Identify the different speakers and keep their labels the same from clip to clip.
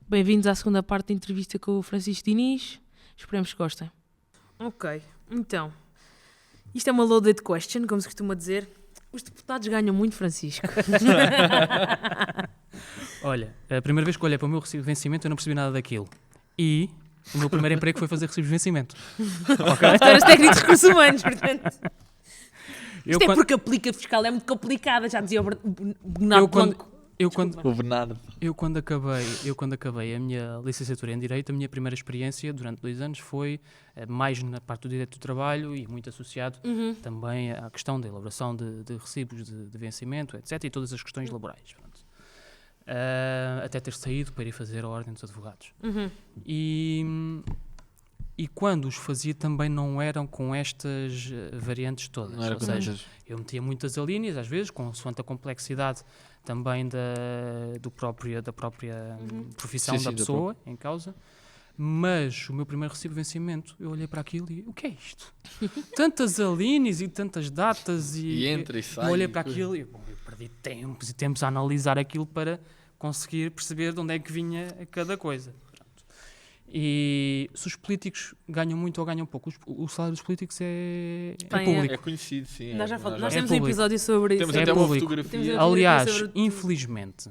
Speaker 1: Bem-vindos à segunda parte da entrevista com o Francisco Diniz. Esperemos que gostem. Ok, então, isto é uma loaded question, como se costuma dizer. Os deputados ganham muito, Francisco.
Speaker 2: Olha, a primeira vez que olhei para o meu recibo de vencimento eu não percebi nada daquilo. E o meu primeiro emprego foi fazer recibos de vencimento.
Speaker 1: Tu eras técnico de recursos humanos, portanto. Isto é
Speaker 2: quando-
Speaker 1: porque a política fiscal é muito complicada, já dizia o Bernardo Blanco.
Speaker 2: O
Speaker 3: Bernardo.
Speaker 2: Eu quando acabei a minha licenciatura em Direito, a minha primeira experiência durante 2 anos foi mais na parte do direito do trabalho e muito associado também à questão da elaboração de recibos de vencimento, etc. E todas as questões laborais. Pronto. Até ter saído para ir fazer a Ordem dos Advogados. E quando os fazia também não eram com estas variantes todas.
Speaker 3: Não era
Speaker 2: Ou
Speaker 3: com
Speaker 2: seja,
Speaker 3: estas.
Speaker 2: eu metia muitas alíneas, às vezes, consoante a complexidade também da própria profissão
Speaker 3: Sim,
Speaker 2: da
Speaker 3: da
Speaker 2: pessoa em causa. Mas o meu primeiro recibo de vencimento, eu olhei para aquilo e o que é isto? Tantas alíneas e tantas datas
Speaker 3: E entra e sai.
Speaker 2: eu olhei para aquilo e eu perdi tempos e tempos a analisar aquilo para conseguir perceber de onde é que vinha cada coisa. E se os políticos ganham muito ou ganham pouco, o salário dos políticos é público.
Speaker 3: É conhecido, sim.
Speaker 1: Nós
Speaker 2: É
Speaker 1: temos um
Speaker 2: público.
Speaker 1: episódio sobre isso.
Speaker 3: Temos
Speaker 2: É
Speaker 3: até uma
Speaker 2: público.
Speaker 3: fotografia.
Speaker 2: Aliás,
Speaker 1: sobre-
Speaker 2: infelizmente,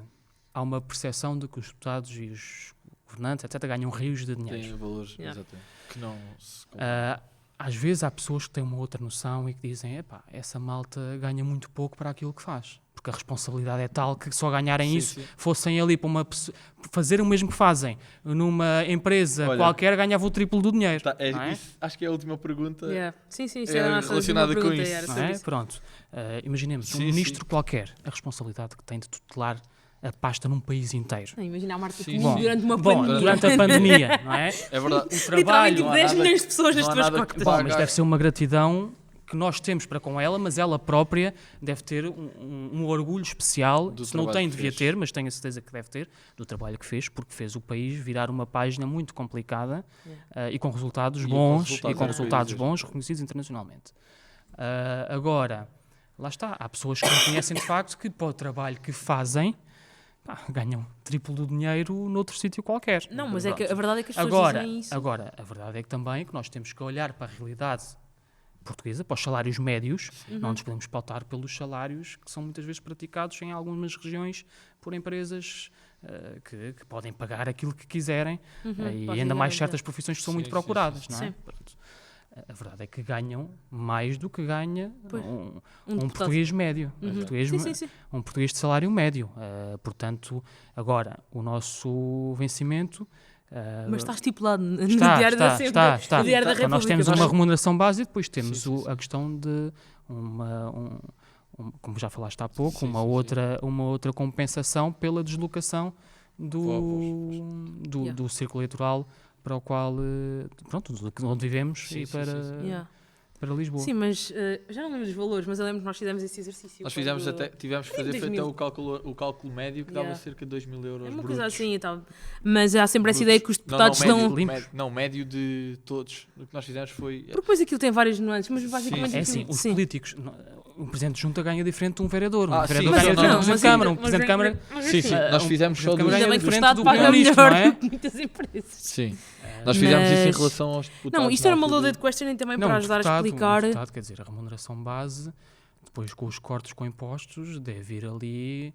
Speaker 2: há uma percepção de que os deputados e os governantes, etc., ganham rios de dinheiro.
Speaker 3: Tem valores,
Speaker 1: Yeah.
Speaker 3: exatamente. Que não se compara.
Speaker 2: Às vezes há pessoas que têm uma outra noção e que dizem, essa malta ganha muito pouco para aquilo que faz. Porque a responsabilidade é tal que só ganharem
Speaker 3: Sim,
Speaker 2: isso,
Speaker 3: sim.
Speaker 2: fossem ali para uma pessoa, fazer o mesmo que fazem numa empresa
Speaker 3: Olha,
Speaker 2: qualquer, ganhavam o triplo do dinheiro. não é?
Speaker 3: Isso, acho que é a última pergunta.
Speaker 1: Yeah. Sim, isso
Speaker 3: É
Speaker 1: era a nossa
Speaker 3: relacionada
Speaker 1: última
Speaker 3: com
Speaker 1: pergunta,
Speaker 3: isso,
Speaker 1: era
Speaker 2: Não
Speaker 1: sobre
Speaker 2: é?
Speaker 1: isso.
Speaker 2: Pronto. Imaginemos, um
Speaker 3: Sim,
Speaker 2: ministro
Speaker 3: sim.
Speaker 2: qualquer, a responsabilidade que tem de tutelar a pasta num país inteiro.
Speaker 1: Não, imagina a Marta
Speaker 3: Sim,
Speaker 1: Temido
Speaker 3: sim.
Speaker 1: durante uma
Speaker 2: Bom,
Speaker 1: pandemia.
Speaker 2: durante a pandemia, não é?
Speaker 3: É verdade.
Speaker 2: O
Speaker 1: Literalmente
Speaker 2: trabalho...
Speaker 3: não há
Speaker 1: 10
Speaker 3: nada
Speaker 1: milhões de pessoas nas
Speaker 3: não há
Speaker 1: tuas
Speaker 3: nada que
Speaker 1: costas.
Speaker 3: pague.
Speaker 2: Bom, mas deve ser uma gratidão que nós temos para com ela, mas ela própria deve ter um orgulho especial,
Speaker 3: Do
Speaker 2: se não
Speaker 3: trabalho
Speaker 2: tem,
Speaker 3: que
Speaker 2: devia
Speaker 3: fez.
Speaker 2: ter, mas tenho a certeza que deve ter, do trabalho que fez, porque fez o país virar uma página muito complicada e com resultados
Speaker 3: E com
Speaker 2: bons,
Speaker 3: resultados,
Speaker 2: e com
Speaker 3: é,
Speaker 2: resultados
Speaker 3: países.
Speaker 2: bons reconhecidos internacionalmente. Agora, lá está, há pessoas que reconhecem de facto que para o trabalho que fazem, ganham triplo do dinheiro noutro sítio qualquer.
Speaker 1: Não, mas é que a verdade é que as pessoas
Speaker 2: Agora,
Speaker 1: dizem isso.
Speaker 2: a verdade é que também que nós temos que olhar para a realidade portuguesa, para os salários médios, não nos podemos pautar pelos salários que são muitas vezes praticados em algumas regiões por empresas que podem pagar aquilo que quiserem e ainda mais certas profissões que são
Speaker 3: Sim,
Speaker 2: muito
Speaker 3: sim,
Speaker 2: procuradas,
Speaker 3: sim,
Speaker 2: não é?
Speaker 1: sim.
Speaker 2: Pronto. A verdade é que ganham mais do que ganha
Speaker 1: Pois.
Speaker 2: um
Speaker 1: deputado.
Speaker 2: português médio,
Speaker 1: Sim.
Speaker 2: um português de salário médio. Portanto, agora, o nosso vencimento...
Speaker 1: Mas está estipulado no
Speaker 2: Está,
Speaker 1: Diário da
Speaker 2: está.
Speaker 1: no Diário da
Speaker 2: Então,
Speaker 1: República.
Speaker 2: nós temos uma remuneração base e depois temos
Speaker 3: Sim, sim.
Speaker 2: a questão de como já falaste há pouco,
Speaker 3: Sim,
Speaker 2: uma
Speaker 3: sim,
Speaker 2: outra compensação pela deslocação do círculo eleitoral para o qual, onde vivemos
Speaker 3: Sim,
Speaker 2: e
Speaker 3: sim,
Speaker 2: para,
Speaker 3: sim, sim.
Speaker 2: para Lisboa.
Speaker 1: Sim, mas já não lembro dos valores, mas eu lembro que nós fizemos esse exercício.
Speaker 3: Nós tivemos que fazer
Speaker 1: 2000.
Speaker 3: até o cálculo médio que dava cerca de 2 mil euros
Speaker 1: É uma
Speaker 3: brutos.
Speaker 1: coisa assim e tal. Mas há sempre essa
Speaker 3: Brutos.
Speaker 1: ideia que os deputados
Speaker 3: médio,
Speaker 1: estão...
Speaker 2: limpos.
Speaker 3: médio de todos. O que nós fizemos foi...
Speaker 1: Porque depois aquilo tem várias nuances, mas basicamente...
Speaker 3: Sim,
Speaker 2: É
Speaker 3: sim,
Speaker 2: assim, os
Speaker 1: sim.
Speaker 2: políticos, um presidente de junta ganha diferente de um vereador.
Speaker 3: Ah,
Speaker 2: Um
Speaker 3: sim,
Speaker 2: vereador
Speaker 3: mas
Speaker 2: ganha
Speaker 3: não,
Speaker 2: diferente de um
Speaker 3: mas
Speaker 2: presidente de Câmara. Um presidente de Câmara...
Speaker 3: Sim, sim.
Speaker 2: Ah,
Speaker 3: Nós
Speaker 2: um
Speaker 3: fizemos só
Speaker 2: presidente
Speaker 3: do...
Speaker 2: de
Speaker 1: Ainda bem que o
Speaker 2: diferente
Speaker 1: Estado
Speaker 2: do
Speaker 1: paga
Speaker 2: primeiro-ministro,
Speaker 1: melhor
Speaker 2: não é?
Speaker 1: do que muitas empresas.
Speaker 3: Sim. Nós fizemos isso em
Speaker 1: Mas-
Speaker 3: relação aos deputados.
Speaker 1: Não, isto era uma
Speaker 3: na altura.
Speaker 1: loaded question e também
Speaker 2: Não,
Speaker 1: para
Speaker 2: um
Speaker 1: ajudar a
Speaker 2: deputado,
Speaker 1: explicar...
Speaker 2: Um deputado, quer dizer, a remuneração base, depois com os cortes com impostos, deve ir ali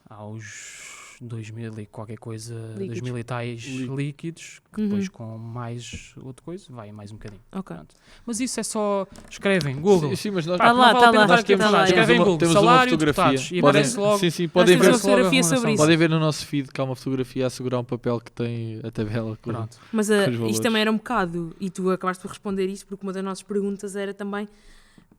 Speaker 2: aos 2.000 e qualquer coisa,
Speaker 1: Líquidos.
Speaker 2: 2.000 e tais líquidos, que depois com mais outra coisa, vai mais um bocadinho.
Speaker 1: Ok.
Speaker 2: Pronto. Mas isso é só, escrevem, Google.
Speaker 3: Sim, mas nós...
Speaker 1: Tá lá,
Speaker 2: não vale
Speaker 1: tá
Speaker 2: a pena
Speaker 1: lá,
Speaker 2: estar aqui a
Speaker 1: tá lá,
Speaker 2: falar.
Speaker 1: é.
Speaker 2: Escrevem Google,
Speaker 3: temos uma
Speaker 2: salário de
Speaker 3: fotografia.
Speaker 2: deputados, e
Speaker 3: Podem-
Speaker 2: aparece logo...
Speaker 3: Sim, sim,
Speaker 1: Nós
Speaker 3: podem
Speaker 1: temos
Speaker 3: ver,
Speaker 1: uma fotografia sobre isso.
Speaker 3: podem ver no nosso feed que há uma fotografia a segurar um papel que tem a tabela. Com...
Speaker 2: Pronto.
Speaker 1: Mas
Speaker 3: Com os valores.
Speaker 1: isto também era um bocado, e tu acabaste por responder isso, porque uma das nossas perguntas era também,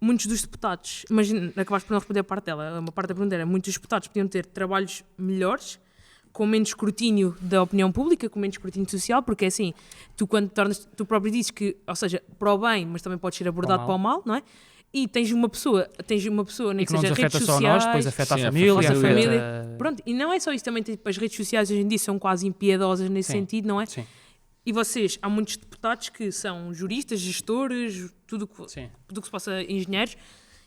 Speaker 1: muitos dos deputados, imagina, acabaste por não responder a parte dela, uma parte da pergunta era, muitos dos deputados podiam ter trabalhos melhores, com menos escrutínio da opinião pública, com menos escrutínio social, porque é assim, tu quando tu próprio dizes que, ou seja, para o bem, mas também pode ser abordado para o mal, não é? E tens uma pessoa nem
Speaker 2: E
Speaker 1: que
Speaker 2: que não
Speaker 1: seja
Speaker 2: nos
Speaker 1: redes
Speaker 2: afeta só a
Speaker 1: sociais...
Speaker 2: nós, depois afeta
Speaker 3: Sim,
Speaker 2: a família,
Speaker 3: afeta a
Speaker 2: afeta...
Speaker 1: Pronto, e não é só isso, também tipo, as redes sociais hoje em dia são quase impiedosas nesse
Speaker 2: Sim.
Speaker 1: sentido, não é?
Speaker 2: Sim.
Speaker 1: E vocês, há muitos deputados que são juristas, gestores, tudo o que
Speaker 2: Sim.
Speaker 1: se possa, engenheiros,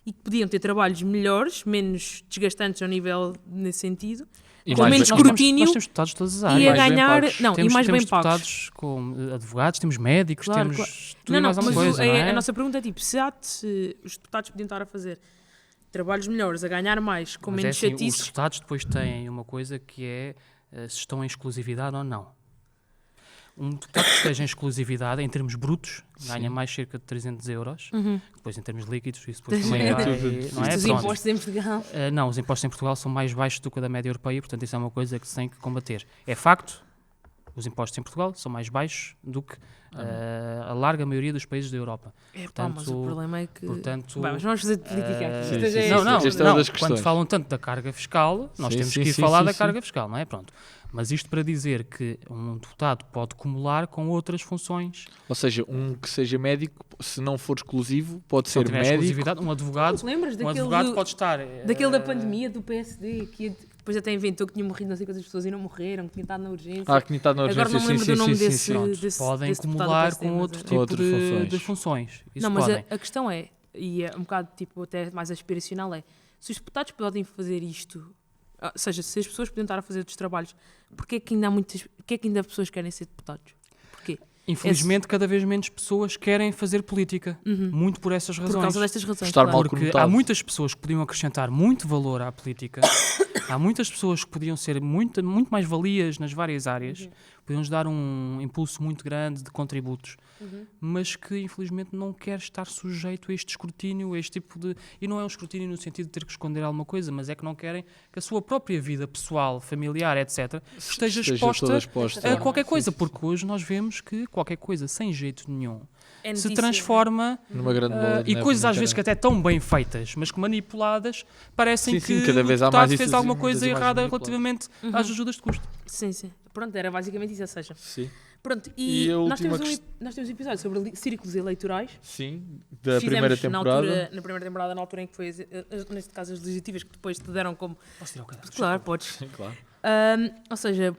Speaker 1: e que podiam ter trabalhos melhores, menos desgastantes ao nível nesse sentido,
Speaker 3: E
Speaker 1: com
Speaker 3: mais
Speaker 1: menos
Speaker 3: bem-
Speaker 1: escrutínio,
Speaker 2: Nós temos deputados de todas as
Speaker 1: e a
Speaker 2: áreas.
Speaker 3: mais bem
Speaker 1: ganhar...
Speaker 3: pagos.
Speaker 1: Não,
Speaker 2: Temos,
Speaker 1: e mais
Speaker 2: temos
Speaker 1: bem pagos.
Speaker 2: deputados com advogados, temos médicos,
Speaker 1: Claro,
Speaker 2: temos tudo
Speaker 1: Não,
Speaker 2: e mais alguma
Speaker 1: mas
Speaker 2: coisa, não é?
Speaker 1: a nossa pergunta é tipo, se os deputados podiam estar a fazer trabalhos melhores, a ganhar mais, com
Speaker 2: Mas
Speaker 1: menos
Speaker 2: assim, os
Speaker 1: chatices...
Speaker 2: deputados depois têm uma coisa que é se estão em exclusividade ou não. Um deputado que esteja em exclusividade, em termos brutos, ganha
Speaker 3: Sim.
Speaker 2: mais cerca de 300 euros.
Speaker 1: Uhum.
Speaker 2: Depois, em termos líquidos, isso depois também vai... Não é?
Speaker 1: Os
Speaker 2: Pronto.
Speaker 1: impostos em Portugal...
Speaker 2: Não, os impostos em Portugal são mais baixos do que a da média europeia, portanto isso é uma coisa que se tem que combater. É facto, os impostos em Portugal são mais baixos do que a larga maioria dos países da Europa.
Speaker 1: mas o problema é que...
Speaker 2: Portanto,
Speaker 1: Bem, mas vamos fazer de política aqui.
Speaker 3: Sim,
Speaker 1: Isto
Speaker 3: sim,
Speaker 1: é-
Speaker 3: sim.
Speaker 2: não, não,
Speaker 3: Esta é uma
Speaker 2: não.
Speaker 3: das
Speaker 2: Quando
Speaker 3: questões.
Speaker 2: falam tanto da carga fiscal, nós
Speaker 3: Sim,
Speaker 2: temos
Speaker 3: sim,
Speaker 2: que ir
Speaker 3: sim,
Speaker 2: falar
Speaker 3: sim,
Speaker 2: da
Speaker 3: sim.
Speaker 2: carga fiscal, não é? Pronto. Mas isto para dizer que um deputado pode acumular com outras funções.
Speaker 3: Ou seja, um que seja médico, se não for exclusivo, pode
Speaker 2: Se não
Speaker 3: ser
Speaker 2: tiver
Speaker 3: médico.
Speaker 2: exclusividade, um advogado,
Speaker 1: Lembras
Speaker 2: um
Speaker 1: daquele,
Speaker 2: advogado pode estar...
Speaker 1: daquele da pandemia do PSD, que depois até inventou que tinha morrido não sei quantas pessoas e não morreram, que tinha estado na urgência.
Speaker 3: Que tinha estado na urgência.
Speaker 1: Agora não me
Speaker 3: sim,
Speaker 1: lembro
Speaker 3: sim,
Speaker 1: do nome
Speaker 3: sim,
Speaker 1: desse,
Speaker 3: sim, sim.
Speaker 2: Pronto,
Speaker 1: desse
Speaker 2: podem
Speaker 1: desse deputado do
Speaker 2: acumular
Speaker 1: PSD,
Speaker 2: com
Speaker 1: mas
Speaker 2: outro
Speaker 1: é-
Speaker 2: tipo
Speaker 3: Outras funções.
Speaker 2: de funções. Isso
Speaker 1: Não, mas
Speaker 2: podem.
Speaker 1: a questão é, e é um bocado tipo até mais aspiracional, é se os deputados podem fazer isto, ou seja, se as pessoas podem estar a fazer outros trabalhos, porquê é que ainda pessoas querem ser deputados? Porquê?
Speaker 2: Infelizmente, cada vez menos pessoas querem fazer política. Muito por essas razões.
Speaker 1: Por causa destas razões.
Speaker 3: Estar
Speaker 1: claro.
Speaker 3: mal
Speaker 2: Porque
Speaker 3: conotado.
Speaker 2: há muitas pessoas que podiam acrescentar muito valor à política, há muitas pessoas que podiam ser muito mais valias nas várias áreas, podiam nos dar um impulso muito grande de contributos, mas que infelizmente não quer estar sujeito a este escrutínio, a este tipo de... E não é um escrutínio no sentido de ter que esconder alguma coisa, mas é que não querem que a sua própria vida pessoal, familiar, etc., esteja
Speaker 3: toda
Speaker 2: exposta a qualquer coisa, porque hoje nós vemos que qualquer coisa sem jeito nenhum
Speaker 1: É
Speaker 2: se
Speaker 1: notícia,
Speaker 2: transforma
Speaker 3: Numa grande bola de
Speaker 2: e
Speaker 3: neve
Speaker 2: coisas
Speaker 3: na
Speaker 2: às vezes que
Speaker 3: internet.
Speaker 2: até tão bem feitas, mas que manipuladas, parecem
Speaker 3: Sim, sim,
Speaker 2: que
Speaker 3: cada
Speaker 2: o
Speaker 3: vez há
Speaker 2: deputado
Speaker 3: mais
Speaker 2: fez
Speaker 3: isso,
Speaker 2: alguma
Speaker 3: muitas
Speaker 2: coisa
Speaker 3: imagens
Speaker 2: errada
Speaker 3: manipuladas.
Speaker 2: relativamente às ajudas de custo.
Speaker 1: Sim, sim. Pronto, era basicamente isso, ou seja.
Speaker 3: Sim.
Speaker 1: Pronto,
Speaker 3: E
Speaker 1: e
Speaker 3: a
Speaker 1: nós
Speaker 3: última
Speaker 1: temos um episódio sobre círculos eleitorais.
Speaker 3: Sim, da
Speaker 1: Fizemos
Speaker 3: primeira
Speaker 1: na
Speaker 3: temporada.
Speaker 1: primeira temporada, na altura em que foi, neste caso, as legislativas, que depois te deram como...
Speaker 2: Posso tirar o caderno?
Speaker 1: Claro, podes.
Speaker 3: Sim, claro.
Speaker 1: Ou seja,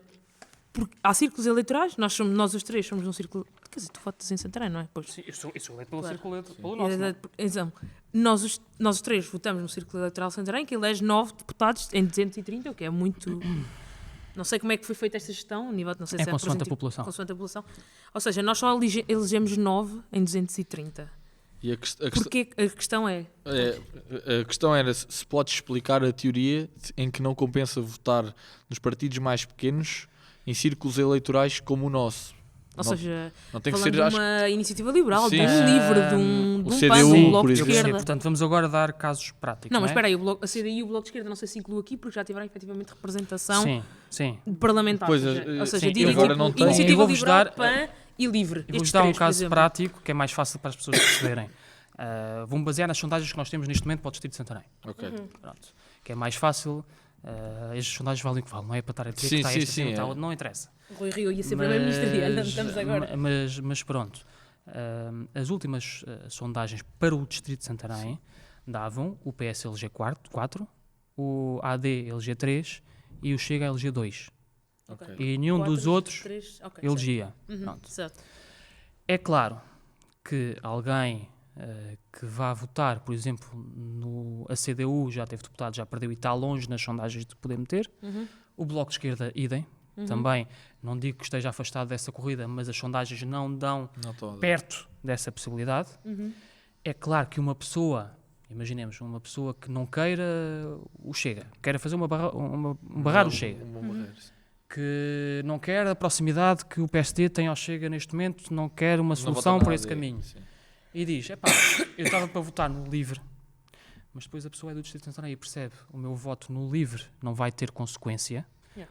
Speaker 1: há círculos eleitorais, nós os três somos num círculo... Quer dizer, tu votas em Santarém, não é? Pois.
Speaker 2: Sim, eu sou eleito pelo
Speaker 1: Claro.
Speaker 2: círculo eleito, pelo nosso. não é?
Speaker 1: Então, nós os três votamos no Círculo Eleitoral de Santarém, que elege 9 deputados em 230, o que é muito... Não sei como é que foi feita esta gestão, a nível, não sei
Speaker 2: É
Speaker 1: se
Speaker 2: consoante a
Speaker 1: representativo,
Speaker 2: população.
Speaker 1: consoante a população. Ou seja, nós só elegemos 9 em 230.
Speaker 3: E a
Speaker 1: Porque a questão é...
Speaker 3: a questão era se podes explicar a teoria em que não compensa votar nos partidos mais pequenos em círculos eleitorais como o nosso.
Speaker 1: Ou
Speaker 3: Não-
Speaker 1: seja,
Speaker 3: Não tem que
Speaker 1: falando
Speaker 3: ser,
Speaker 1: de
Speaker 3: acho
Speaker 1: uma iniciativa liberal, de
Speaker 3: Sim,
Speaker 1: um
Speaker 3: sim.
Speaker 1: livre, de um
Speaker 3: O
Speaker 1: PAN,
Speaker 3: CDU,
Speaker 1: de um Bloco
Speaker 3: por
Speaker 1: de
Speaker 3: exemplo.
Speaker 2: Eu percebo,
Speaker 1: Esquerda.
Speaker 2: portanto, vamos agora dar casos práticos.
Speaker 1: Não, mas
Speaker 2: é?
Speaker 1: espera aí, a CDI e o Bloco de Esquerda não sei se incluo aqui, porque já tiveram efetivamente representação
Speaker 2: Sim, sim.
Speaker 1: parlamentar.
Speaker 3: Pois,
Speaker 1: ou seja,
Speaker 2: sim,
Speaker 1: diria
Speaker 3: agora
Speaker 1: tipo,
Speaker 3: não tem.
Speaker 1: iniciativa
Speaker 2: Eu vou-vos
Speaker 1: liberal,
Speaker 2: dar-
Speaker 1: PAN e LIVRE.
Speaker 2: Eu vou-vos
Speaker 1: Estes
Speaker 2: dar um
Speaker 1: três, por
Speaker 2: caso
Speaker 1: exemplo.
Speaker 2: prático que é mais fácil para as pessoas perceberem. Vou-me basear nas sondagens que nós temos neste momento para o Distrito de Santarém.
Speaker 3: Ok.
Speaker 2: Pronto. Que é mais fácil. Estas sondagens valem o que valem, não é para estar a dizer
Speaker 3: Sim,
Speaker 2: que está
Speaker 3: sim,
Speaker 2: esta,
Speaker 3: sim,
Speaker 2: não está
Speaker 3: é.
Speaker 2: outra, não interessa.
Speaker 1: Rui Rio ia ser primeiro-ministro e olha onde estamos agora.
Speaker 2: Mas pronto, as últimas sondagens para o Distrito de Santarém davam o PS eleger 4, o AD eleger 3 e o Chega a eleger 2.
Speaker 3: Ok.
Speaker 2: E nenhum dos outros elegia.
Speaker 1: Uhum,
Speaker 2: Pronto.
Speaker 1: certo.
Speaker 2: É claro que alguém que vá votar, por exemplo, a CDU já teve deputado, já perdeu e está longe nas sondagens de poder meter. O Bloco de Esquerda, idem. Também, não digo que esteja afastado dessa corrida, mas as sondagens não dão
Speaker 3: Não estou a dar.
Speaker 2: perto dessa possibilidade. É claro que uma pessoa, imaginemos, uma pessoa que não queira o Chega, queira fazer barrar o Chega,
Speaker 3: Uma barreira, sim.
Speaker 2: que não quer a proximidade que o PSD tem ao Chega neste momento, não quer uma
Speaker 3: Não
Speaker 2: solução
Speaker 3: vota
Speaker 2: por
Speaker 3: nada,
Speaker 2: esse caminho.
Speaker 3: sim.
Speaker 2: E diz, epá, eu estava para votar no LIVRE, mas depois a pessoa é do Distrito de Santarém e percebe, o meu voto no LIVRE não vai ter consequência,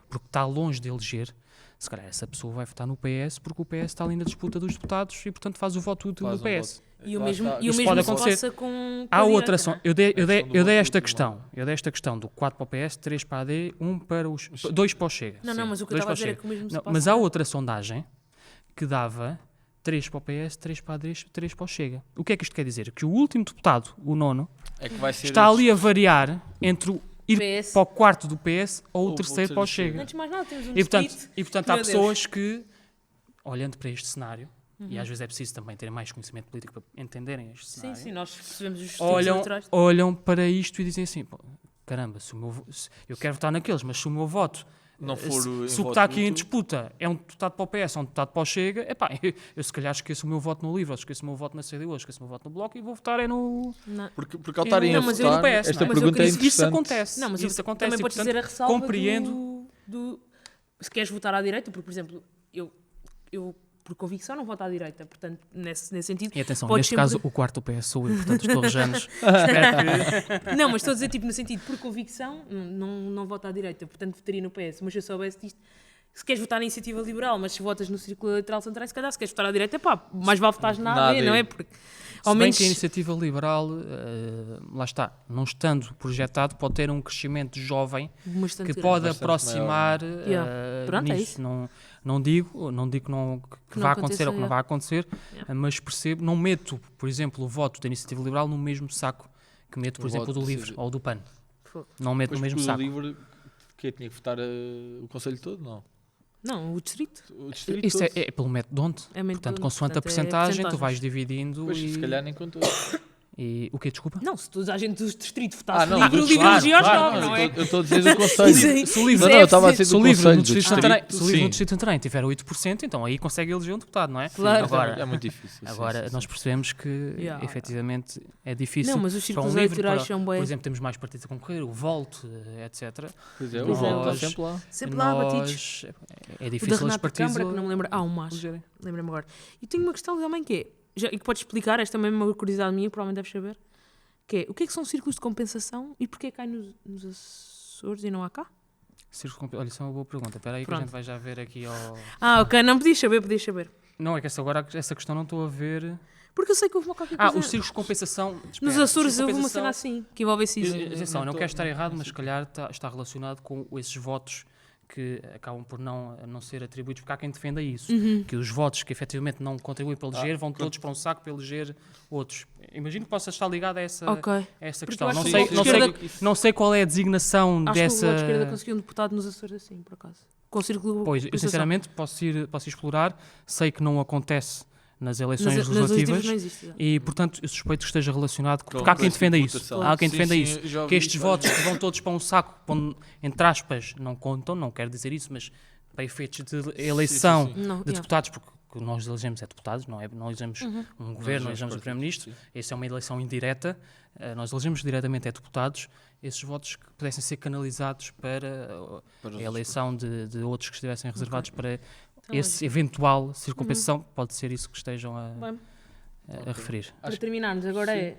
Speaker 2: porque está longe de eleger. Se calhar essa pessoa vai votar no PS porque o PS está ali na disputa dos deputados e portanto faz o voto útil
Speaker 3: Faz
Speaker 2: do
Speaker 3: um
Speaker 2: PS.
Speaker 3: voto.
Speaker 1: E o
Speaker 3: Lá
Speaker 1: mesmo,
Speaker 3: está.
Speaker 1: e o
Speaker 2: Isso
Speaker 1: mesmo
Speaker 2: pode
Speaker 1: se
Speaker 2: acontecer.
Speaker 1: passa com
Speaker 2: Há
Speaker 1: a
Speaker 2: outra
Speaker 1: direita,
Speaker 2: ação. Eu dei
Speaker 3: questão do
Speaker 2: esta
Speaker 3: voto
Speaker 2: questão. Eu dei esta questão do 4 para o PS, 3 para a AD, 1 para os 2 para o Chega.
Speaker 1: não é? Não, mas o que eu
Speaker 2: Dois
Speaker 1: estava a
Speaker 2: para o
Speaker 1: dizer é
Speaker 2: Chega.
Speaker 1: que o mesmo se
Speaker 2: Não,
Speaker 1: passa...
Speaker 2: mas há outra sondagem que dava 3 para o PS, 3 para a AD, 3 para o Chega. O que é que isto quer dizer? Que o último deputado, o nono,
Speaker 3: É que vai ser
Speaker 2: está ali a variar entre o ir
Speaker 1: PS.
Speaker 2: para o quarto do PS ou o
Speaker 3: Ou
Speaker 2: terceiro para o Chega.
Speaker 1: Antes de mais nada, temos um
Speaker 2: E portanto,
Speaker 1: distrito.
Speaker 2: há
Speaker 1: Meu Deus.
Speaker 2: pessoas que, olhando para este cenário, e às vezes é preciso também terem mais conhecimento político para entenderem este
Speaker 1: Sim,
Speaker 2: cenário,
Speaker 1: sim, nós percebemos os círculos eleitorais.
Speaker 2: olham para isto e dizem assim, pô, caramba, eu quero votar naqueles, mas se o meu voto,
Speaker 3: Não for
Speaker 2: se o que está aqui em disputa é um deputado para o PS ou um deputado para o Chega, eu se calhar esqueço o meu voto no LIVRE, ou esqueço o meu voto na CDU, ou esqueço o meu voto no Bloco e vou votar no...
Speaker 1: Não.
Speaker 3: Porque ao estarem a
Speaker 1: mas eu
Speaker 3: votar,
Speaker 2: não peço,
Speaker 3: esta
Speaker 2: não é?
Speaker 3: pergunta é
Speaker 1: Mas eu
Speaker 3: interessante.
Speaker 2: Isso acontece.
Speaker 1: Não, mas
Speaker 2: isso acontece
Speaker 1: também
Speaker 2: e,
Speaker 1: podes
Speaker 2: portanto,
Speaker 1: dizer a ressalva
Speaker 2: compreendo.
Speaker 1: se queres votar à direita, porque, por exemplo, eu por convicção não voto à direita, portanto, nesse sentido...
Speaker 2: E atenção,
Speaker 1: podes
Speaker 2: neste
Speaker 1: sempre-
Speaker 2: caso o quarto PS sou eu, portanto os torrejanos espero que...
Speaker 1: Não, mas estou a dizer, tipo, no sentido, por convicção, não voto à direita, portanto votaria no PS, mas se eu soubesse disto, se queres votar na Iniciativa Liberal, mas se votas no Círculo Eleitoral Central, se calhar, se queres votar à direita, mais vale votar na AD, não é? Porque, ao
Speaker 2: Se bem
Speaker 1: menos...
Speaker 2: que a Iniciativa Liberal, lá está, não estando projetado, pode ter um crescimento jovem
Speaker 1: bastante
Speaker 2: que
Speaker 1: grande.
Speaker 2: pode
Speaker 3: Bastante
Speaker 2: aproximar
Speaker 1: Pronto, é
Speaker 2: nisso.
Speaker 1: isso.
Speaker 2: Não digo que não
Speaker 1: Que
Speaker 2: vai
Speaker 1: não
Speaker 2: acontecer ou que não
Speaker 1: aconteça,
Speaker 2: vai acontecer,
Speaker 1: Yeah.
Speaker 2: mas percebo, não meto, por exemplo, o voto da Iniciativa Liberal no mesmo saco que meto, por
Speaker 3: O
Speaker 2: exemplo,
Speaker 3: voto
Speaker 2: do
Speaker 3: de
Speaker 2: LIVRE
Speaker 3: CG.
Speaker 2: ou do PAN.
Speaker 1: Fogo.
Speaker 2: Não meto
Speaker 3: Depois
Speaker 2: no mesmo
Speaker 3: o
Speaker 2: saco.
Speaker 3: livre, que tinha que votar o Conselho todo? Não.
Speaker 1: Não, o distrito.
Speaker 3: O distrito
Speaker 2: Isto
Speaker 3: todo.
Speaker 2: é pelo método de onde?
Speaker 1: É método
Speaker 2: Portanto,
Speaker 1: de onde,
Speaker 2: consoante a
Speaker 1: portanto, é
Speaker 2: percentagem, tu
Speaker 1: percentagens.
Speaker 2: vais dividindo
Speaker 3: Pois,
Speaker 2: e...
Speaker 3: se calhar nem contou.
Speaker 2: e... O quê? Desculpa?
Speaker 1: Não, se toda a gente do distrito votasse
Speaker 3: não,
Speaker 1: livre, o
Speaker 3: claro,
Speaker 1: livre elegia aos
Speaker 2: claro,
Speaker 1: 9, não é?
Speaker 3: Eu estou a dizer do Conselho.
Speaker 1: Isso aí-
Speaker 2: Se o livre-
Speaker 3: Não, não, eu estava a dizer
Speaker 2: Se
Speaker 3: do
Speaker 2: o livre
Speaker 3: Conselho,
Speaker 2: no
Speaker 3: do
Speaker 2: Distrito de Santarém,
Speaker 3: distrito,
Speaker 2: se o livre no
Speaker 3: sim.
Speaker 2: Distrito de Santarém tiver 8%, então aí consegue eleger um deputado, não é?
Speaker 1: Claro.
Speaker 2: Agora,
Speaker 3: É muito difícil. sim,
Speaker 2: agora
Speaker 3: sim,
Speaker 2: nós
Speaker 3: sim.
Speaker 2: percebemos que
Speaker 1: Yeah.
Speaker 2: efetivamente é difícil.
Speaker 1: Não, mas os
Speaker 2: para
Speaker 1: círculos
Speaker 2: livre,
Speaker 1: eleitorais
Speaker 2: para-
Speaker 1: são
Speaker 2: Por
Speaker 1: bem...
Speaker 2: exemplo, temos mais partidos a concorrer, o Volt, etc.
Speaker 3: Pois é, o
Speaker 1: Pois é,
Speaker 3: Volta
Speaker 2: nós-
Speaker 3: está sempre lá.
Speaker 1: Sempre lá batidos.
Speaker 2: Nós- É
Speaker 1: O da
Speaker 2: difícil os
Speaker 1: Renata
Speaker 2: partidos
Speaker 1: Câmara, que não me lembro... um mais.
Speaker 2: elegerem.
Speaker 1: Lembra-me agora. E tenho uma questão também que é... E que podes explicar, esta também é uma curiosidade minha, provavelmente deves saber, que é, o que é que são círculos de compensação e porquê cai nos Açores e não há cá?
Speaker 2: Olha, isso é uma boa pergunta. Espera aí que a
Speaker 1: Pronto.
Speaker 2: gente vai já ver aqui ao...
Speaker 1: Ah, ok, não podias saber.
Speaker 2: Não, é que agora essa questão não estou a ver...
Speaker 1: Porque eu sei que houve uma qualquer coisa...
Speaker 2: os círculos de compensação...
Speaker 1: Nos
Speaker 2: espera,
Speaker 1: Açores
Speaker 2: círculos de
Speaker 1: houve uma
Speaker 2: compensação-
Speaker 1: cena assim, que envolvesse isso.
Speaker 2: Atenção, eu não
Speaker 3: tô-
Speaker 2: quero estar
Speaker 3: não-
Speaker 2: errado,
Speaker 3: não
Speaker 2: mas
Speaker 3: sei.
Speaker 2: se calhar está relacionado com esses votos que acabam por não ser atribuídos, porque há quem defenda isso, que os votos que efetivamente não contribuem para eleger vão todos para um saco para eleger outros. Imagino que possa estar ligado a essa,
Speaker 1: Ok.
Speaker 2: a essa
Speaker 1: Porque
Speaker 2: questão.
Speaker 1: eu acho
Speaker 2: Não
Speaker 1: que
Speaker 2: sei,
Speaker 1: o Bloco de
Speaker 2: não, sei,
Speaker 1: Esquerda-
Speaker 2: não sei qual é a designação
Speaker 1: Acho
Speaker 2: dessa...
Speaker 1: que o Bloco de Esquerda conseguiu um deputado nos Açores assim, por acaso. Com o círculo de
Speaker 2: Pois, eu
Speaker 1: compensação.
Speaker 2: sinceramente posso ir explorar, sei que não acontece nas eleições
Speaker 1: Nas
Speaker 2: legislativas
Speaker 1: não existe. já.
Speaker 2: e, portanto, eu suspeito que esteja relacionado
Speaker 3: Com
Speaker 2: porque há quem
Speaker 3: esse tipo
Speaker 2: defenda
Speaker 3: de
Speaker 2: isso.
Speaker 3: votação.
Speaker 2: Há quem
Speaker 3: Sim,
Speaker 2: defenda
Speaker 3: sim,
Speaker 2: isso.
Speaker 3: eu já ouvi
Speaker 2: Que estes
Speaker 3: isso
Speaker 2: votos
Speaker 3: várias
Speaker 2: que vão todos para um saco, entre aspas, não contam, não quero dizer isso, mas para efeitos de eleição
Speaker 3: sim, sim.
Speaker 1: Não,
Speaker 2: de
Speaker 1: yeah.
Speaker 2: deputados, porque o que nós elegemos é deputados, não elegemos um governo, não elegemos um
Speaker 3: partidos,
Speaker 2: primeiro-ministro,
Speaker 3: sim.
Speaker 2: essa é uma eleição indireta, nós elegemos diretamente deputados, esses votos que pudessem ser canalizados para
Speaker 3: Para
Speaker 2: a eleição de outros que estivessem reservados para
Speaker 1: Então,
Speaker 2: esse eventual circunpensação, pode ser isso que estejam
Speaker 1: Bem,
Speaker 2: a referir.
Speaker 1: para terminarmos, agora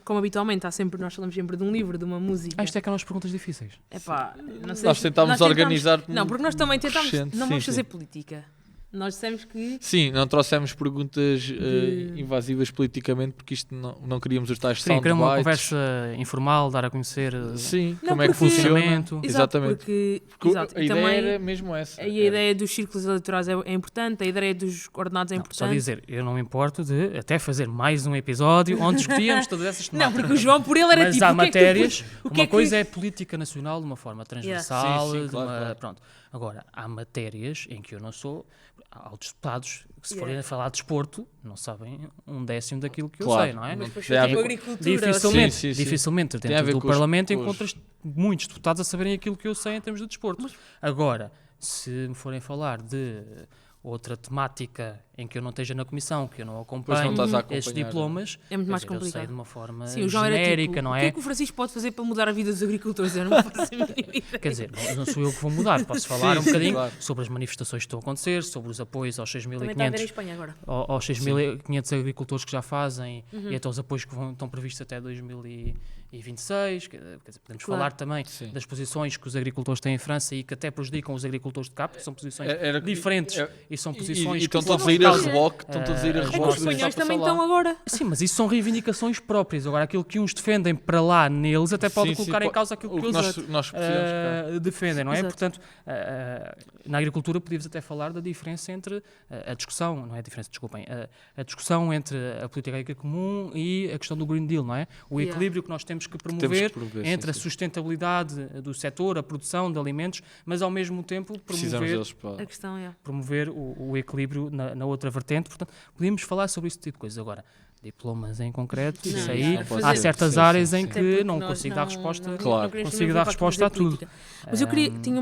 Speaker 1: como habitualmente, nós falamos sempre de um livro, de uma música.
Speaker 2: Isto é aquelas perguntas difíceis.
Speaker 1: Epá, não sei
Speaker 3: Nós
Speaker 1: se-
Speaker 3: tentámos
Speaker 1: nós
Speaker 3: organizar
Speaker 1: Não, porque nós também tentámos.
Speaker 3: crescente,
Speaker 1: Não
Speaker 3: sim,
Speaker 1: vamos
Speaker 3: sim.
Speaker 1: fazer política. Nós dissemos que.
Speaker 3: Sim, não trouxemos perguntas
Speaker 1: De-
Speaker 3: invasivas politicamente porque isto não queríamos os tais
Speaker 2: Sim, queremos uma
Speaker 3: soundbites.
Speaker 2: conversa informal, dar a conhecer
Speaker 3: Sim,
Speaker 1: Não,
Speaker 3: como é que
Speaker 1: porque-
Speaker 3: funciona.
Speaker 2: funcionamento.
Speaker 3: Exatamente.
Speaker 1: Porque,
Speaker 3: Porque
Speaker 1: exato,
Speaker 3: a
Speaker 1: e
Speaker 3: ideia
Speaker 1: também
Speaker 3: era mesmo essa.
Speaker 1: a ideia dos círculos eleitorais é importante, a ideia dos ordenados é
Speaker 2: Não,
Speaker 1: importante.
Speaker 2: só dizer, eu não me importo de até fazer mais um episódio onde discutíamos todas essas
Speaker 1: Não,
Speaker 2: temáticas.
Speaker 1: porque o João por ele era
Speaker 2: Mas
Speaker 1: tipo.
Speaker 2: há
Speaker 1: o que é que tu-
Speaker 2: matérias,
Speaker 1: o que
Speaker 2: uma
Speaker 1: é que-
Speaker 2: coisa é política nacional de uma forma transversal,
Speaker 3: Sim, sim,
Speaker 2: de
Speaker 3: claro,
Speaker 2: uma-
Speaker 3: claro.
Speaker 2: pronto. Agora, há matérias em que eu não sou, há outros deputados que se
Speaker 1: Yeah.
Speaker 2: forem a falar de desporto, não sabem um décimo daquilo que eu
Speaker 3: Claro.
Speaker 2: sei, não é?
Speaker 1: Mas depois
Speaker 3: Tem a
Speaker 1: foi tipo
Speaker 3: ver-
Speaker 1: agricultura.
Speaker 2: Dificilmente,
Speaker 3: Sim, sim, sim.
Speaker 2: dificilmente
Speaker 3: Tem a ver
Speaker 2: dentro do
Speaker 3: com os-
Speaker 2: Parlamento
Speaker 3: com os-
Speaker 2: encontras muitos deputados a saberem aquilo que eu sei em termos de desporto. Agora, se me forem falar de outra temática em que eu não esteja na comissão, que eu não
Speaker 3: Pois não
Speaker 2: acompanho
Speaker 3: estás a
Speaker 2: esses
Speaker 3: acompanhar.
Speaker 2: diplomas,
Speaker 1: É muito
Speaker 2: quer
Speaker 1: mais
Speaker 2: dizer, eu sei
Speaker 1: complicado.
Speaker 2: de uma forma
Speaker 1: Sim, o João era
Speaker 2: genérica,
Speaker 1: tipo,
Speaker 2: não
Speaker 1: o
Speaker 2: é?
Speaker 1: que é que o Francisco pode fazer para mudar a vida dos agricultores? Eu não faço a mínima ideia.
Speaker 2: Quer dizer, não sou eu que vou mudar, posso falar
Speaker 3: Sim,
Speaker 2: um bocadinho
Speaker 3: claro.
Speaker 2: sobre as manifestações que estão a acontecer, sobre os apoios aos
Speaker 1: Também está a ver em
Speaker 2: 6.500
Speaker 1: Espanha agora.
Speaker 2: aos 6.500 agricultores que já fazem e até os apoios que estão previstos até 2026. Quer dizer, podemos
Speaker 1: Claro.
Speaker 2: falar também
Speaker 3: Sim.
Speaker 2: das posições que os agricultores têm em França e que até prejudicam os agricultores de cá, porque são posições
Speaker 3: Era-
Speaker 2: diferentes
Speaker 3: é-
Speaker 2: e são
Speaker 3: E
Speaker 2: posições
Speaker 3: estão
Speaker 2: que
Speaker 3: todos a
Speaker 2: por
Speaker 3: ir a
Speaker 2: causa-
Speaker 3: reboque. Estão todos a ir a
Speaker 2: É que
Speaker 1: É que
Speaker 3: reboque.
Speaker 1: os
Speaker 2: os
Speaker 3: do que
Speaker 1: espanhóis
Speaker 3: está a
Speaker 1: também
Speaker 3: passar lá.
Speaker 1: estão agora.
Speaker 2: Sim, mas isso são reivindicações próprias. Agora, aquilo que uns defendem para lá neles até pode
Speaker 3: Sim, sim,
Speaker 2: colocar em
Speaker 3: po-
Speaker 2: causa aquilo
Speaker 3: o
Speaker 2: que
Speaker 3: que
Speaker 2: eles
Speaker 3: nós precisamos, cá.
Speaker 2: defendem, não é?
Speaker 1: Exato.
Speaker 2: Portanto, na agricultura podíamos até falar da diferença entre a discussão, não é a diferença, desculpem, a discussão entre a política agrícola comum e a questão do Green Deal, não é? O
Speaker 1: Yeah.
Speaker 2: equilíbrio que nós temos que
Speaker 3: Temos
Speaker 2: promover
Speaker 3: que promover,
Speaker 2: entre a
Speaker 3: sim, sim.
Speaker 2: sustentabilidade do setor, a produção de alimentos, mas ao mesmo tempo
Speaker 3: Precisamos
Speaker 2: promover,
Speaker 3: deles para...
Speaker 1: A questão é.
Speaker 2: promover o equilíbrio na outra outra vertente, portanto, podíamos falar sobre esse tipo de coisas. Agora, diplomas em concreto,
Speaker 1: Não,
Speaker 2: isso
Speaker 1: não,
Speaker 2: aí,
Speaker 1: não pode
Speaker 2: há
Speaker 1: ser.
Speaker 2: certas
Speaker 3: Sim,
Speaker 2: áreas
Speaker 3: sim,
Speaker 2: em
Speaker 3: sim.
Speaker 1: Até
Speaker 2: que
Speaker 1: porque
Speaker 2: não
Speaker 1: nós
Speaker 2: consigo dar resposta,
Speaker 3: Claro.
Speaker 1: queremos
Speaker 2: consigo
Speaker 1: também
Speaker 2: dar
Speaker 1: vir para
Speaker 2: resposta a
Speaker 1: aqui fazer
Speaker 2: tudo.
Speaker 1: política. Mas eu tinha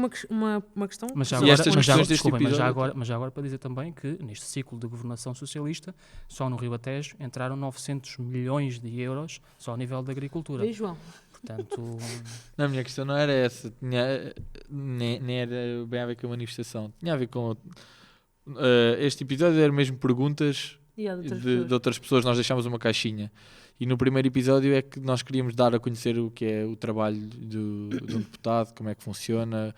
Speaker 1: uma questão.
Speaker 2: Mas já
Speaker 3: E
Speaker 2: agora,
Speaker 3: estas
Speaker 2: mas já agora,
Speaker 3: questões deste
Speaker 2: desculpem, mas já
Speaker 3: episódio-
Speaker 2: agora, mas já agora para dizer também que neste ciclo de governação socialista, só no Ribatejo entraram 900 milhões de euros só ao nível da agricultura.
Speaker 1: Vê, João.
Speaker 2: Portanto,
Speaker 3: Não, a minha questão não era essa. Nem era bem a ver com a manifestação. Tinha a ver com... este episódio era mesmo perguntas
Speaker 1: E há de outras
Speaker 3: de
Speaker 1: pessoas.
Speaker 3: outras pessoas. Nós deixámos uma caixinha. E no primeiro episódio é que nós queríamos dar a conhecer o que é o trabalho de um deputado, como é que funciona,